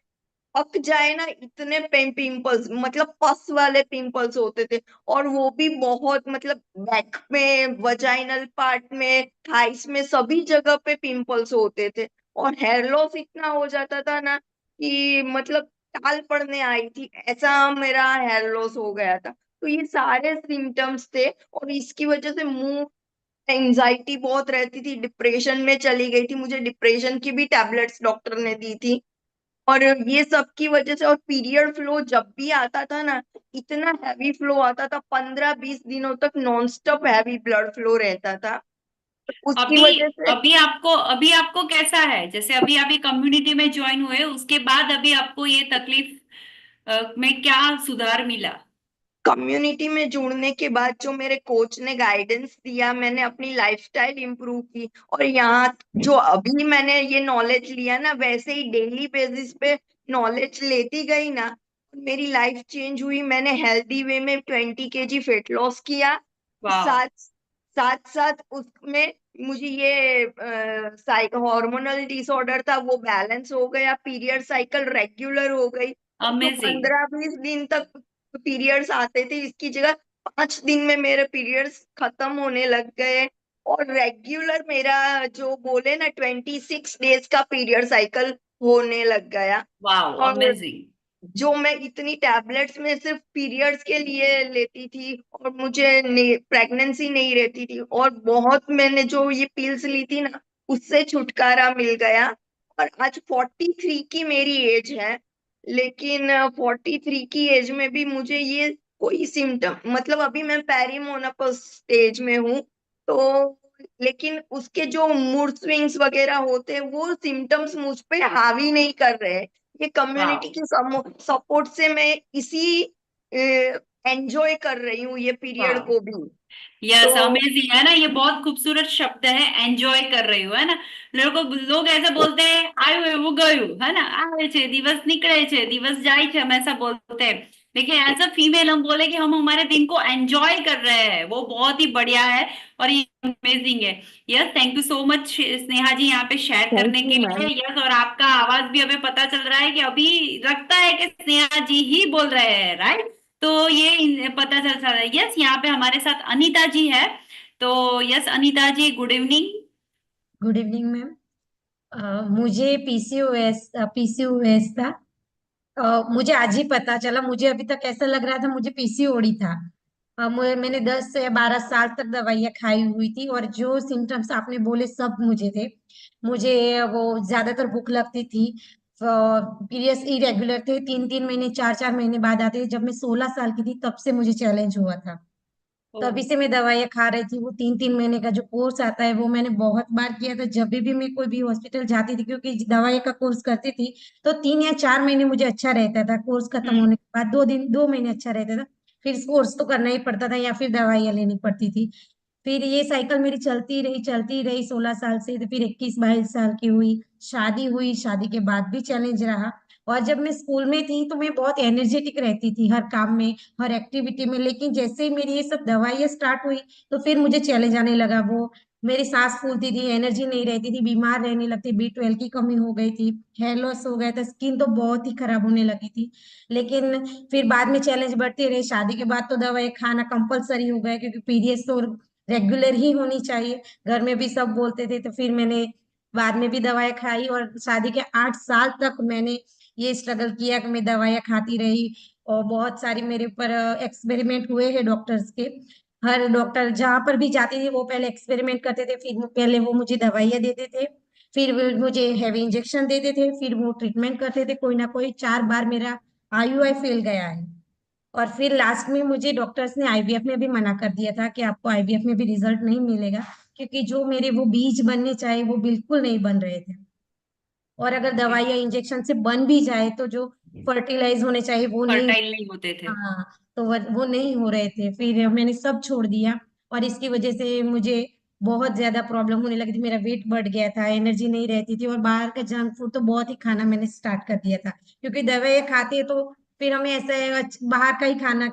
पक जाए ना इतने पिंपल्स मतलब पस वाले पिंपल्स होते थे। और वो भी बहुत मतलब बैक में वजाइनल पार्ट में थाइस में सभी जगह पे पिंपल्स होते थे। और हेयर लॉस इतना हो जाता था ना कि मतलब टाल पड़ने आई थी ऐसा मेरा हेयर लॉस हो गया था। तो ये सारे सिम्टम्स थे और इसकी वजह से मुंह एंजाइटी बहुत रहती थी, डिप्रेशन में चली गई थी, मुझे डिप्रेशन की भी टैबलेट्स डॉक्टर ने दी थी। और ये सब की वजह से और पीरियड फ्लो जब भी आता था ना इतना हैवी फ्लो आता था, 15-20 दिनों तक non stop heavy blood flow रहता था उसकी अभी वजह से। अभी आपको कैसा है? जैसे अभी आप ये कम्युनिटी में ज्वाइन हुए उसके बाद अभी आपको ये तकलीफ में क्या सुधार मिला? कम्युनिटी में जुड़ने के बाद जो मेरे कोच ने गाइडेंस दिया मैंने अपनी लाइफस्टाइल इंप्रूव की। और यहाँ जो अभी मैंने ये नॉलेज लिया ना वैसे ही डेली बेसिस पे नॉलेज लेती गई ना मेरी लाइफ चेंज हुई। मैंने हेल्दी वे में 20 kg वेट लॉस किया। वाह। साथ साथ साथ उसमें मुझे ये हार्मोनल डिसऑर्डर था वो बैलेंस हो गया, पीरियड साइकिल रेगुलर हो गई। और जो अमेजिंग। 15-20 दिन तक पीरियड्स आते थे इसकी जगह 5 दिन में मेरे पीरियड्स खत्म होने लग गए। और रेगुलर मेरा जो बोले ना 26 डेज का पीरियड साइकिल होने लग गया। वाह और अमेजिंग। जो मैं इतनी टैबलेट्स में सिर्फ पीरियड्स के लिए लेती थी और मुझे प्रेगनेंसी नहीं रहती थी और बहुत मैंने जो ये पिल्स ली थी ना उससे छुटकारा मिल गया। और आज 43 की मेरी एज है लेकिन 43 की एज में भी मुझे ये कोई सिम्टम मतलब अभी मैं पेरिमोनोपॉज स्टेज में हूँ तो लेकिन उसके जो मूड स्विंग्स वगैरह होते हैं वो सिम्टम्स मुझ पे हावी नहीं कर रहे। ये वाह। कम्युनिटी की सपोर्ट से मैं इसी एंजॉय कर रही हूँ ये पीरियड वाह। को भी। तो यस अमेजिंग है ना, ये बहुत खूबसूरत शब्द है, एंजॉय कर रही हूँ, है ना। लोग ऐसे बोलते हैं आयु એવું ગયું है ना, આવે છે દિવસ નીકળે છે દિવस જાય છે, हम ऐसा बोलते हैं। लेकिन एज अ फीमेल हम बोले कि हम हमारे दिन को एंजॉय कर रहे हैं, वो बहुत ही बढ़िया है और ये अमेजिंग है। Yes thank you so much Sneha ji यहाँ पे शेयर थैंक करने यू के लिए। मैम। यस और आपका आवाज भी हमें पता चल रहा है कि अभी लगता है कि स्नेहा जी ही बोल रहे हैं, राइट। तो ये पता चल रहा है। यस यहाँ पे हमारे साथ अनीता जी है। तो yes Anita ji good evening. Good evening ma'am. मुझे पीसीओएस था। मुझे आज ही पता चला, मुझे अभी तक ऐसा लग रहा था मुझे पीसीओडी था। मैंने 10 से 12 साल तक दवाइयाँ खाई हुई थी और जो सिम्टम्स आपने बोले सब मुझे थे। मुझे वो ज्यादातर भूख लगती थी, पीरियड्स इरेगुलर थे, 3-3 महीने 4-4 महीने बाद आते थे। जब मैं 16 साल की थी तब से मुझे चैलेंज हुआ था, तभी से मैं दवाइयाँ खा रही थी। वो 3-3 महीने का जो कोर्स आता है वो मैंने बहुत बार किया था। जब भी मैं कोई भी हॉस्पिटल जाती थी क्योंकि दवाई का कोर्स करती थी तो 3 या 4 महीने मुझे अच्छा रहता था, कोर्स खत्म हम्म। होने के बाद 2 महीने अच्छा रहता था, फिर कोर्स तो करना ही पड़ता था या फिर दवाइयाँ लेनी पड़ती थी। फिर ये साइकिल मेरी चलती रही 16 साल से। तो फिर 21-22 साल की हुई, शादी हुई, शादी के बाद भी चैलेंज रहा। और जब मैं स्कूल में थी तो मैं बहुत एनर्जेटिक रहती थी हर काम में, हर एक्टिविटी में। लेकिन जैसे ही मेरी ये सब दवाइयाँ स्टार्ट हुई तो फिर मुझे चैलेंज आने लगा। वो मेरी सांस फूलती थी, एनर्जी नहीं रहती थी, बीमार रहने लगती, B12 की कमी हो गई थी, हेयर लॉस हो गया था, स्किन तो बहुत ही खराब होने लगी थी। लेकिन फिर बाद में चैलेंज बढ़ते रहे। शादी के बाद तो दवाई खाना कंपलसरी हो गया क्योंकि पीरियड्स तो रेगुलर ही होनी चाहिए, घर में भी सब बोलते थे। तो फिर मैंने बाद में भी दवाई खाई और शादी के 8 साल तक मैंने ये स्ट्रगल किया कि मैं दवाइयाँ खाती रही। और बहुत सारी मेरे ऊपर एक्सपेरिमेंट हुए हैं डॉक्टर्स के। हर डॉक्टर जहाँ पर भी जाती थी वो पहले एक्सपेरिमेंट करते थे, फिर पहले वो मुझे दवाइयाँ देते थे, फिर वो मुझे हैवी इंजेक्शन देते थे, फिर वो ट्रीटमेंट करते थे। कोई ना कोई 4 बार मेरा IUI फेल गया है। और फिर लास्ट में मुझे डॉक्टर्स ने आईवीएफ में भी मना कर दिया था कि आपको आईवीएफ में भी रिजल्ट नहीं मिलेगा, क्योंकि जो मेरे वो बीज बनने चाहिए वो बिल्कुल नहीं बन रहे थे। और अगर दवाई या इंजेक्शन से बन भी जाए तो जो फर्टिलाइज होने चाहिए वो नहीं। फर्टाइल नहीं होते थे। हाँ, तो वो नहीं हो रहे थे। फिर मैंने सब छोड़ दिया और इसकी वजह से मुझे बहुत ज्यादा प्रॉब्लम होने लगी थी। मेरा वेट बढ़ गया था, एनर्जी नहीं रहती थी, और बाहर का जंक फूड तो बहुत ही खाना मैंने स्टार्ट कर दिया था, क्योंकि दवाई खाते तो फिर हमें ऐसे बाहर का ही खाना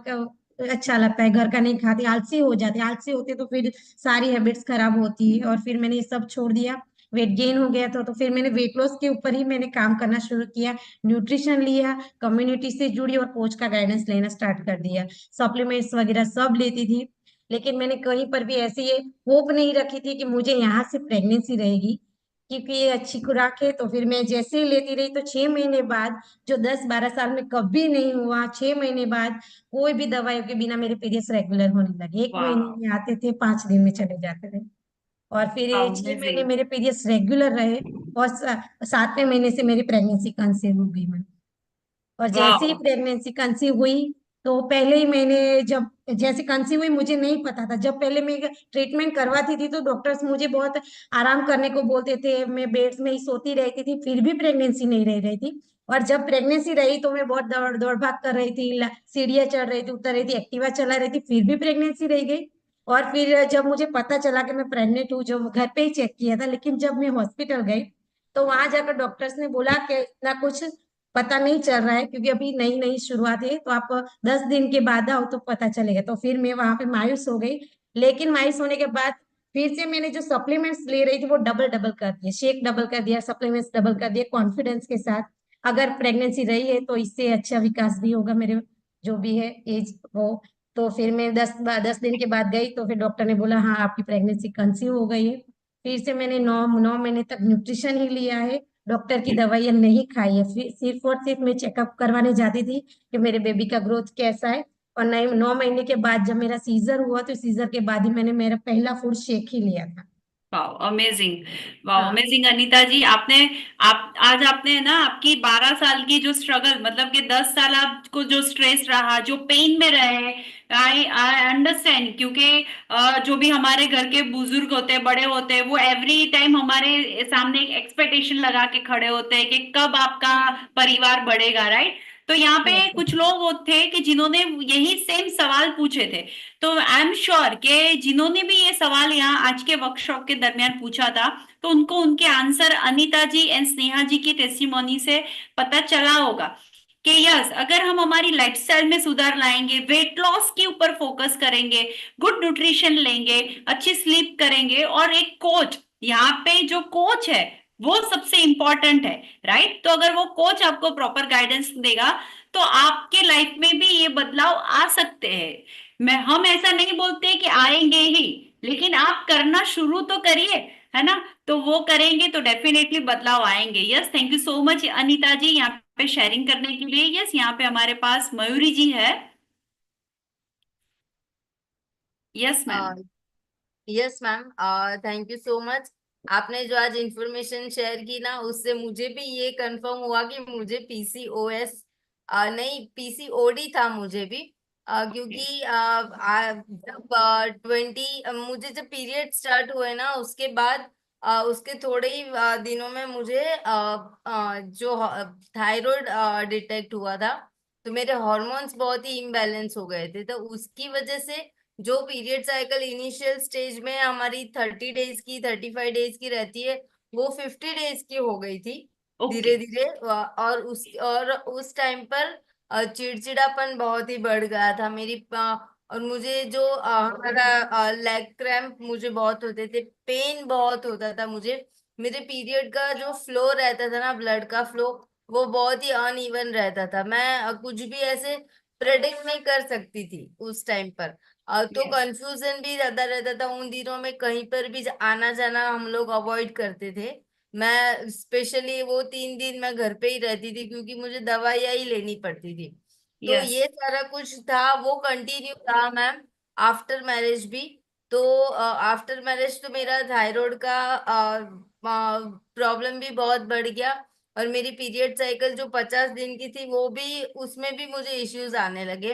अच्छा लगता है, घर का नहीं खाते, आलसी हो जाते, आलसी होते तो फिर सारी हैबिट्स खराब होती है। और फिर मैंने ये सब छोड़ दिया, वेट गेन हो गया था, तो फिर मैंने वेट लॉस के ऊपर ही मैंने काम करना शुरू किया, न्यूट्रिशन लिया, कम्युनिटी से जुड़ी और कोच का गाइडेंस लेना स्टार्ट कर दिया, सप्लीमेंट्स वगैरह सब लेती थी। लेकिन मैंने कहीं पर भी ऐसी ये होप नहीं रखी थी कि मुझे यहाँ से प्रेगनेंसी रहेगी, क्योंकि ये अच्छी खुराक है। तो फिर मैं जैसे ही लेती रही तो 6 महीने बाद, जो 10-12 साल में कभी नहीं हुआ, 6 महीने बाद कोई भी दवाइयों के बिना मेरे पीरियड्स रेगुलर होने लगे। 1 महीने वाह, में आते थे, 5 दिन में चले जाते थे। और फिर ये 6 महीने अमेजिंग। मेरे पीरियड्स रेगुलर रहे, और 7वें महीने से मेरी प्रेगनेंसी कंसीव हो गई मैं। और जैसे ही वाह, प्रेगनेंसी कंसीव हुई, तो पहले ही मैंने जब जैसे कंसीव हुई, मुझे नहीं पता था, जब पहले मैं ट्रीटमेंट करवाती थी तो डॉक्टर्स मुझे बहुत आराम करने को बोलते थे, मैं बेड्स में ही सोती रहती थी, फिर भी प्रेगनेंसी नहीं रह रही थी। और जब प्रेगनेंसी रही तो मैं बहुत दौड़ दौड़ भाग कर रही थी, सीढ़ियाँ चढ़ रही थी, उतर रही थी, एक्टिवा चला रही थी, फिर भी प्रेगनेंसी रह गई। और फिर जब मुझे पता चला कि मैं प्रेग्नेंट हूँ, जो घर पे ही चेक किया था, लेकिन जब मैं हॉस्पिटल गई तो वहां जाकर डॉक्टर्स ने बोला कि इतना कुछ पता नहीं चल रहा है, क्योंकि अभी नई नई शुरुआत है, तो आप 10 दिन के बाद आओ तो पता चलेगा। तो फिर मैं वहां पे मायूस हो गई। लेकिन मायूस होने के बाद फिर से मैंने जो सप्लीमेंट्स ले रही थी वो डबल डबल कर दिए, शेक डबल कर दिया, सप्लीमेंट्स डबल कर दिए, कॉन्फिडेंस के साथ अगर प्रेगनेंसी रही है तो इससे अच्छा विकास भी होगा मेरे, जो भी है एज वो। तो फिर मैं 10 दिन के बाद गई तो फिर डॉक्टर ने बोला हाँ आपकी प्रेगनेंसी कंसीव हो गई है। फिर से मैंने 9 महीने तक न्यूट्रिशन ही लिया है, डॉक्टर की दवाइयाँ नहीं खाई है। फिर सिर्फ और सिर्फ मैं चेकअप करवाने जाती थी कि मेरे बेबी का ग्रोथ कैसा है। और 9 महीने के बाद जब मेरा सीजर हुआ तो सीजर के बाद ही मैंने मेरा पहला फूड शेक ही लिया था। Wow, amazing. वाओ, हाँ, अमेजिंग अनीता जी। आपने आप आज आपने ना आपकी 12 साल की जो स्ट्रगल, मतलब कि 10 साल आपको जो स्ट्रेस रहा, जो पेन में रहे, आई आई अंडरस्टैंड। क्योंकि जो भी हमारे घर के बुजुर्ग होते हैं, बड़े होते हैं, वो एवरी टाइम हमारे सामने एक एक्सपेक्टेशन लगा के खड़े होते हैं कि कब आपका परिवार बढ़ेगा, राइट। तो यहाँ पे यस, कुछ लोग वो थे कि जिन्होंने यही सेम सवाल पूछे थे। तो आई एम श्योर कि जिन्होंने भी ये सवाल यहाँ आज के वर्कशॉप के दरमियान पूछा था, तो उनको उनके आंसर अनीता जी एंड स्नेहा जी की टेस्टिमोनी से पता चला होगा कि यस, अगर हम हमारी लाइफस्टाइल में सुधार लाएंगे, वेट लॉस के ऊपर फोकस करेंगे, गुड न्यूट्रिशन लेंगे, अच्छी स्लीप करेंगे, और एक कोच, यहाँ पे जो कोच है वो सबसे इंपॉर्टेंट है, राइट। तो अगर वो कोच आपको प्रॉपर गाइडेंस देगा तो आपके लाइफ में भी ये बदलाव आ सकते हैं। हम ऐसा नहीं बोलते कि आएंगे ही, लेकिन आप करना शुरू तो करिए, है ना। तो वो करेंगे तो डेफिनेटली बदलाव आएंगे। Yes, thank you so much Anita ji यहाँ पे शेयरिंग करने के लिए। यस, यहाँ पे हमारे पास मयूरी जी है। Yes ma'am. Yes ma'am, thank you so much. आपने जो आज इंफॉर्मेशन शेयर की ना, उससे मुझे भी ये कंफर्म हुआ कि मुझे पीसीओएस नहीं, पीसीओडी था मुझे भी। क्योंकि जब 20 मुझे जब पीरियड स्टार्ट हुए ना, उसके बाद उसके थोड़े ही दिनों में मुझे जो थायराइड डिटेक्ट हुआ था। तो मेरे हॉर्मोन्स बहुत ही इम्बैलेंस हो गए थे, तो उसकी वजह से जो पीरियड साइकिल इनिशियल स्टेज में हमारी 30 डेज की, 35 डेज की रहती है, वो 50 डेज की हो गई थी ओके। धीरे धीरे। और उस टाइम पर चिड़चिड़ापन बहुत ही बढ़ गया था मेरी। और मुझे जो हमारा लेग क्रैम्प मुझे बहुत होते थे, पेन बहुत होता था मुझे। मेरे पीरियड का जो फ्लो रहता था ना, ब्लड का फ्लो, वो बहुत ही अनइवन रहता था। मैं कुछ भी ऐसे प्रेडिक्ट नहीं कर सकती थी उस टाइम पर। तो यस। कंफ्यूजन भी ज्यादा रहता था उन दिनों में। कहीं पर भी आना जाना हम लोग अवॉइड करते थे। मैं स्पेशली वो 3 दिन मैं घर पे ही रहती थी, क्योंकि मुझे दवाइयाँ ही लेनी पड़ती थी। तो यस। ये सारा कुछ था, वो कंटिन्यू था मैम आफ्टर मैरिज भी। तो आफ्टर मैरिज तो मेरा थायराइड का प्रॉब्लम भी बहुत बढ़ गया। और मेरी पीरियड साइकिल जो 50 दिन की थी, वो भी, उसमें भी मुझे इश्यूज आने लगे।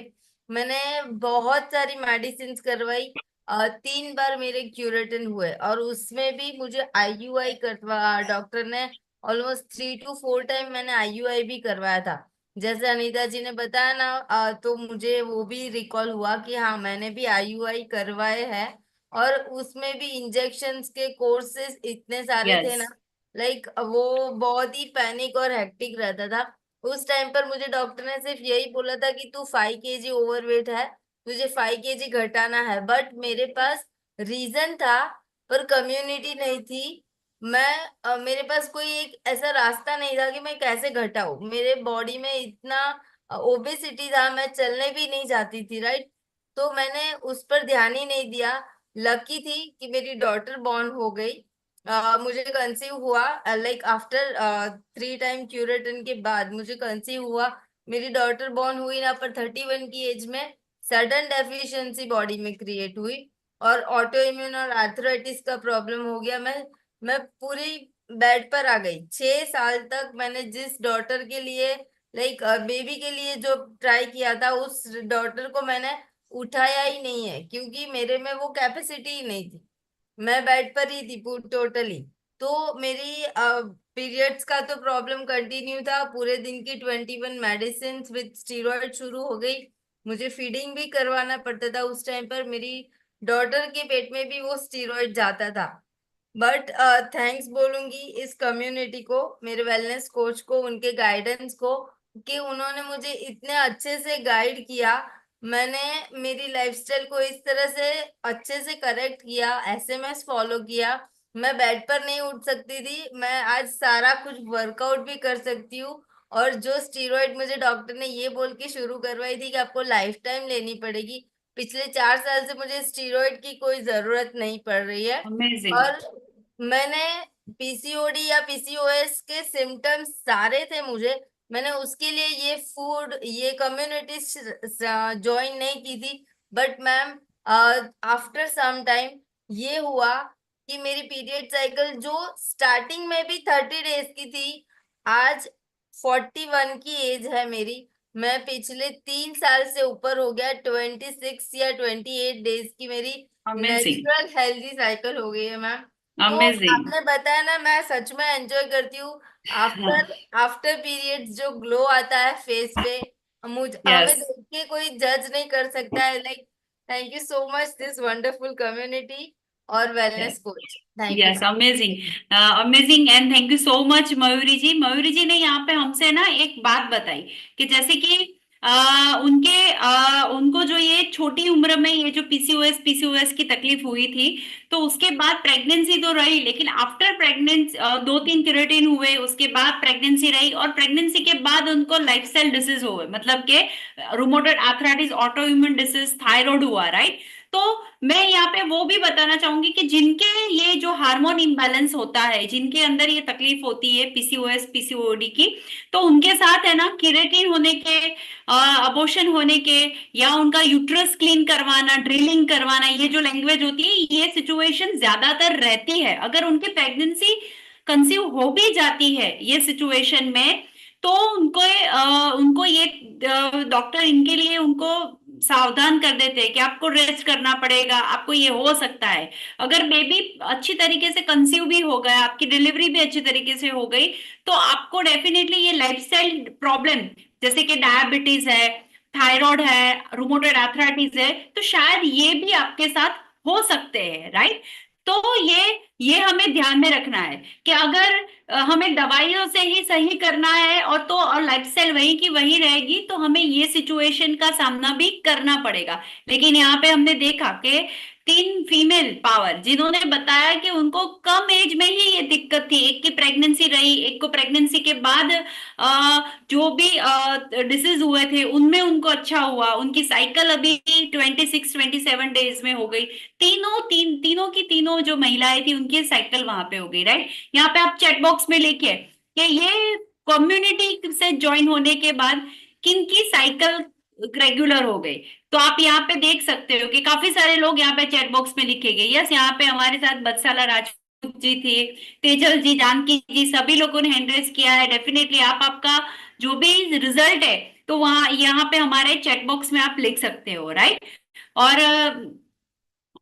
मैंने बहुत सारी मेडिसिन करवाई, 3 बार मेरे क्यूरेटिन हुए, और उसमें भी मुझे आईयूआई करवा, डॉक्टर ने ऑलमोस्ट 3 to 4 टाइम मैंने आईयूआई भी करवाया था। जैसे अनीता जी ने बताया ना, तो मुझे वो भी रिकॉल हुआ कि हाँ मैंने भी आईयूआई करवाए हैं, और उसमें भी इंजेक्शंस के कोर्सेज इतने सारे थे ना, यस लाइक वो बहुत ही पैनिक और हेक्टिक रहता था। उस टाइम पर मुझे डॉक्टर ने सिर्फ यही बोला था कि तू 5 kg ओवरवेट है, तुझे 5 kg घटाना है, बट मेरे पास रीजन था पर कम्युनिटी नहीं थी। मेरे पास कोई एक ऐसा रास्ता नहीं था कि मैं कैसे घटाऊं। मेरे बॉडी में इतना ओबेसिटी था, मैं चलने भी नहीं जाती थी, राइट। तो मैंने उस पर ध्यान ही नहीं दिया। लकी थी कि मेरी डॉटर बॉर्न हो गई। मुझे कंसीव हुआ, लाइक आफ्टर 3 टाइम क्यूरेटिन के बाद मुझे कंसीव हुआ। मेरी डॉटर बॉर्न हुई ना, पर 31 की एज में सडन डेफिशिएंसी बॉडी में क्रिएट हुई, और ऑटो इम्यून और आर्थराइटिस का प्रॉब्लम हो गया। मैं पूरी बेड पर आ गई। 6 साल तक मैंने जिस डॉटर के लिए, लाइक बेबी के लिए जो ट्राई किया था, उस डॉटर को मैंने उठाया ही नहीं है, क्योंकि मेरे में वो कैपेसिटी ही नहीं थी। मैं बेड पर ही थी टोटली। तो मेरी पीरियड्स का तो प्रॉब्लम कंटिन्यू था। पूरे दिन की 21 मेडिसिन विद स्टीरॉयड शुरू हो गई। मुझे फीडिंग भी करवाना पड़ता था। उस टाइम पर मेरी डॉटर के पेट में भी वो स्टीरॉयड जाता था। बट थैंक्स बोलूंगी इस कम्युनिटी को, मेरे वेलनेस कोच को, उनके गाइडेंस को, कि उन्होंने मुझे इतने अच्छे से गाइड किया। मैंने मेरी लाइफस्टाइल को इस तरह से अच्छे से करेक्ट किया, एसएमएस फॉलो किया। मैं बेड पर नहीं उठ सकती थी, मैं आज सारा कुछ वर्कआउट भी कर सकती हूँ। और जो स्टीरॉयड मुझे डॉक्टर ने ये बोल के शुरू करवाई थी कि आपको लाइफ टाइम लेनी पड़ेगी, पिछले 4 साल से मुझे स्टीरॉयड की कोई जरूरत नहीं पड़ रही है। अमेजिंग। और मैंने पीसीओडी या पीसीओएस के सिम्टम्स सारे थे मुझे, मैंने उसके लिए ये फूड, ये कम्युनिटी ज्वाइन नहीं की थी। But ma'am, after some time ये हुआ कि मेरी पीरियड साइकिल जो स्टार्टिंग में भी 30 डेज की थी, आज 41 की एज है मेरी। मैं पिछले 3 साल से ऊपर हो गया, 26 या 28 डेज की मेरी अमेजिंग। नेचुरल हेल्दी साइकिल हो गई है मैम। तो अमेजिंग। आपने बताया ना, मैं सच में एंजॉय करती हूँ। आफ्टर आफ्टर पीरियड्स जो ग्लो आता है फेस पे, हमें यस देख के कोई जज नहीं कर सकता है। Like, thank you so much this wonderful community और wellness coach. Thank you yes ma'am. Amazing. Amazing and thank you so much Mayuri ji. Mayuri ji ने यहाँ पे हमसे ना एक बात बताई कि जैसे कि उनको जो ये छोटी उम्र में ये जो पीसीओएस की तकलीफ हुई थी, तो उसके बाद प्रेगनेंसी तो रही, लेकिन आफ्टर प्रेगनेंसी 2-3 क्यूरेटिन हुए, उसके बाद प्रेगनेंसी रही, और प्रेगनेंसी के बाद उनको लाइफस्टाइल डिसीज हुए, मतलब के rheumatoid arthritis, auto immune disease, thyroid हुआ, राइट। तो मैं यहाँ पे वो भी बताना चाहूंगी कि जिनके ये जो हार्मोन इम्बैलेंस होता है, जिनके अंदर ये तकलीफ होती है पीसीओएस पीसीओडी की, तो उनके साथ है ना केराटिन होने के, अबॉर्शन होने के, या उनका यूट्रस क्लीन करवाना, ड्रिलिंग करवाना, ये जो लैंग्वेज होती है, ये सिचुएशन ज्यादातर रहती है। अगर उनकी प्रेगनेंसी कंसीव हो भी जाती है ये सिचुएशन में, तो उनको ये डॉक्टर इनके लिए उनको सावधान कर देते हैं कि आपको रेस्ट करना पड़ेगा, आपको ये हो सकता है। अगर बेबी अच्छी तरीके से कंसीव भी हो गया, आपकी डिलीवरी भी अच्छी तरीके से हो गई, तो आपको डेफिनेटली ये लाइफस्टाइल प्रॉब्लम जैसे कि डायबिटीज है, थायराइड है, रूमेटॉइड आर्थराइटिस है, तो शायद ये भी आपके साथ हो सकते हैं, राइट। तो ये हमें ध्यान में रखना है कि अगर हमें दवाइयों से ही सही करना है, और लाइफस्टाइल वही की वही रहेगी, तो हमें ये सिचुएशन का सामना भी करना पड़ेगा। लेकिन यहाँ पे हमने देखा कि 3 फीमेल पावर जिन्होंने बताया कि उनको कम एज में ही ये दिक्कत थी, एक की प्रेगनेंसी रही, एक को प्रेगनेंसी के बाद जो भी डिसीज हुए थे उनमें उनको अच्छा हुआ, उनकी साइकिल अभी 26-27 डेज में हो गई। तीनों की तीनों जो महिलाएं थी उनकी साइकिल वहां पे हो गई, राइट। यहाँ पे आप चैट बॉक्स में लिखिए कि ये कम्युनिटी से ज्वाइन होने के बाद किन की साइकिल रेगुलर हो गई। तो आप यहाँ पे देख सकते हो कि काफी सारे लोग यहाँ पे चैट बॉक्स में लिखेंगे। यस, यहाँ पे हमारे साथ बत्साला राज जी थी, तेजल जी, जानकी जी, सभी लोगों ने हैंड रेज किया है। डेफिनेटली आप आपका जो भी रिजल्ट है तो वहाँ यहाँ पे हमारे चैट बॉक्स में आप लिख सकते हो, राइट।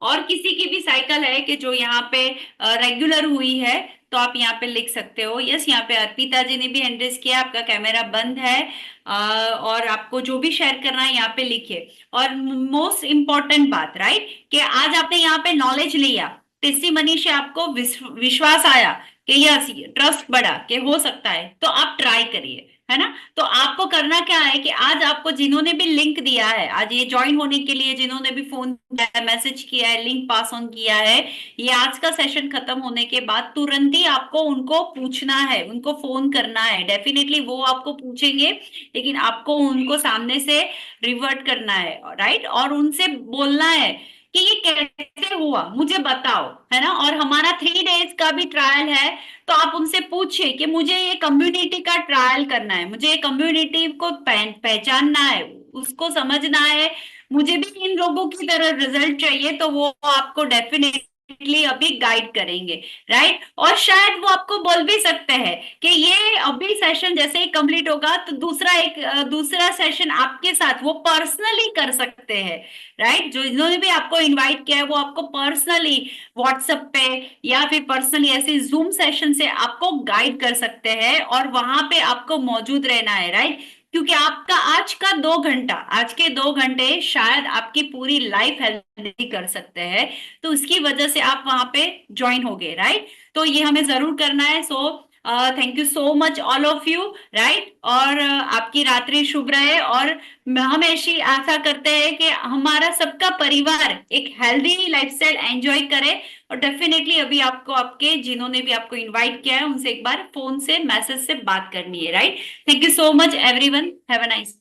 और किसी की भी साइकिल है कि जो यहाँ पे रेगुलर हुई है तो आप यहाँ पे लिख सकते हो। यस, यहाँ पे अर्पिता जी ने भी हैंड रेज किया, आपका कैमरा बंद है। और आपको जो भी शेयर करना है यहाँ पे लिखिए। और मोस्ट इम्पोर्टेंट बात, राइट, कि आज आपने यहाँ पे नॉलेज लिया, टेस्टिमनी से आपको विश्वास आया कि यस, ट्रस्ट बढ़ा कि हो सकता है, तो आप ट्राई करिए, है ना। तो आपको करना क्या है कि आज आपको जिन्होंने भी लिंक दिया है, आज ये ज्वाइन होने के लिए जिन्होंने भी फोन किया है, मैसेज किया है, लिंक पास ऑन किया है, ये आज का सेशन खत्म होने के बाद तुरंत ही आपको उनको पूछना है, उनको फोन करना है। डेफिनेटली वो आपको पूछेंगे, लेकिन आपको उनको सामने से रिवर्ट करना है, राइट, और उनसे बोलना है कि ये कैसे हुआ, मुझे बताओ, है ना। और हमारा 3 डेज का भी ट्रायल है, तो आप उनसे पूछिए कि मुझे ये कम्युनिटी का ट्रायल करना है, मुझे ये कम्युनिटी को पहचानना है, उसको समझना है, मुझे भी इन लोगों की तरह रिजल्ट चाहिए, तो वो आपको डेफिनेटली अभी गाइड करेंगे, राइट। और शायद वो आपको बोल भी सकते हैं कि ये अभी सेशन जैसे ही कंप्लीट होगा तो दूसरा सेशन आपके साथ वो पर्सनली कर सकते हैं, राइट। जो जिन्होंने भी आपको इनवाइट किया है वो आपको पर्सनली व्हाट्सएप पे या फिर पर्सनली ऐसे जूम सेशन से आपको गाइड कर सकते हैं, और वहां पे आपको मौजूद रहना है, राइट। क्योंकि आपका आज के 2 घंटे शायद आपकी पूरी लाइफ हेल्दी कर सकते हैं, तो उसकी वजह से आप वहां पे ज्वाइन हो गए, राइट। तो ये हमें जरूर करना है। So thank you so much all of you, right. और आपकी रात्रि शुभ रहे, और हम ऐसी आशा करते हैं कि हमारा सबका परिवार एक हेल्दी लाइफस्टाइल एंजॉय करे। और डेफिनेटली अभी आपको आपके जिन्होंने भी आपको इनवाइट किया है उनसे एक बार फोन से मैसेज से बात करनी है, right. Thank you so much everyone, have a nice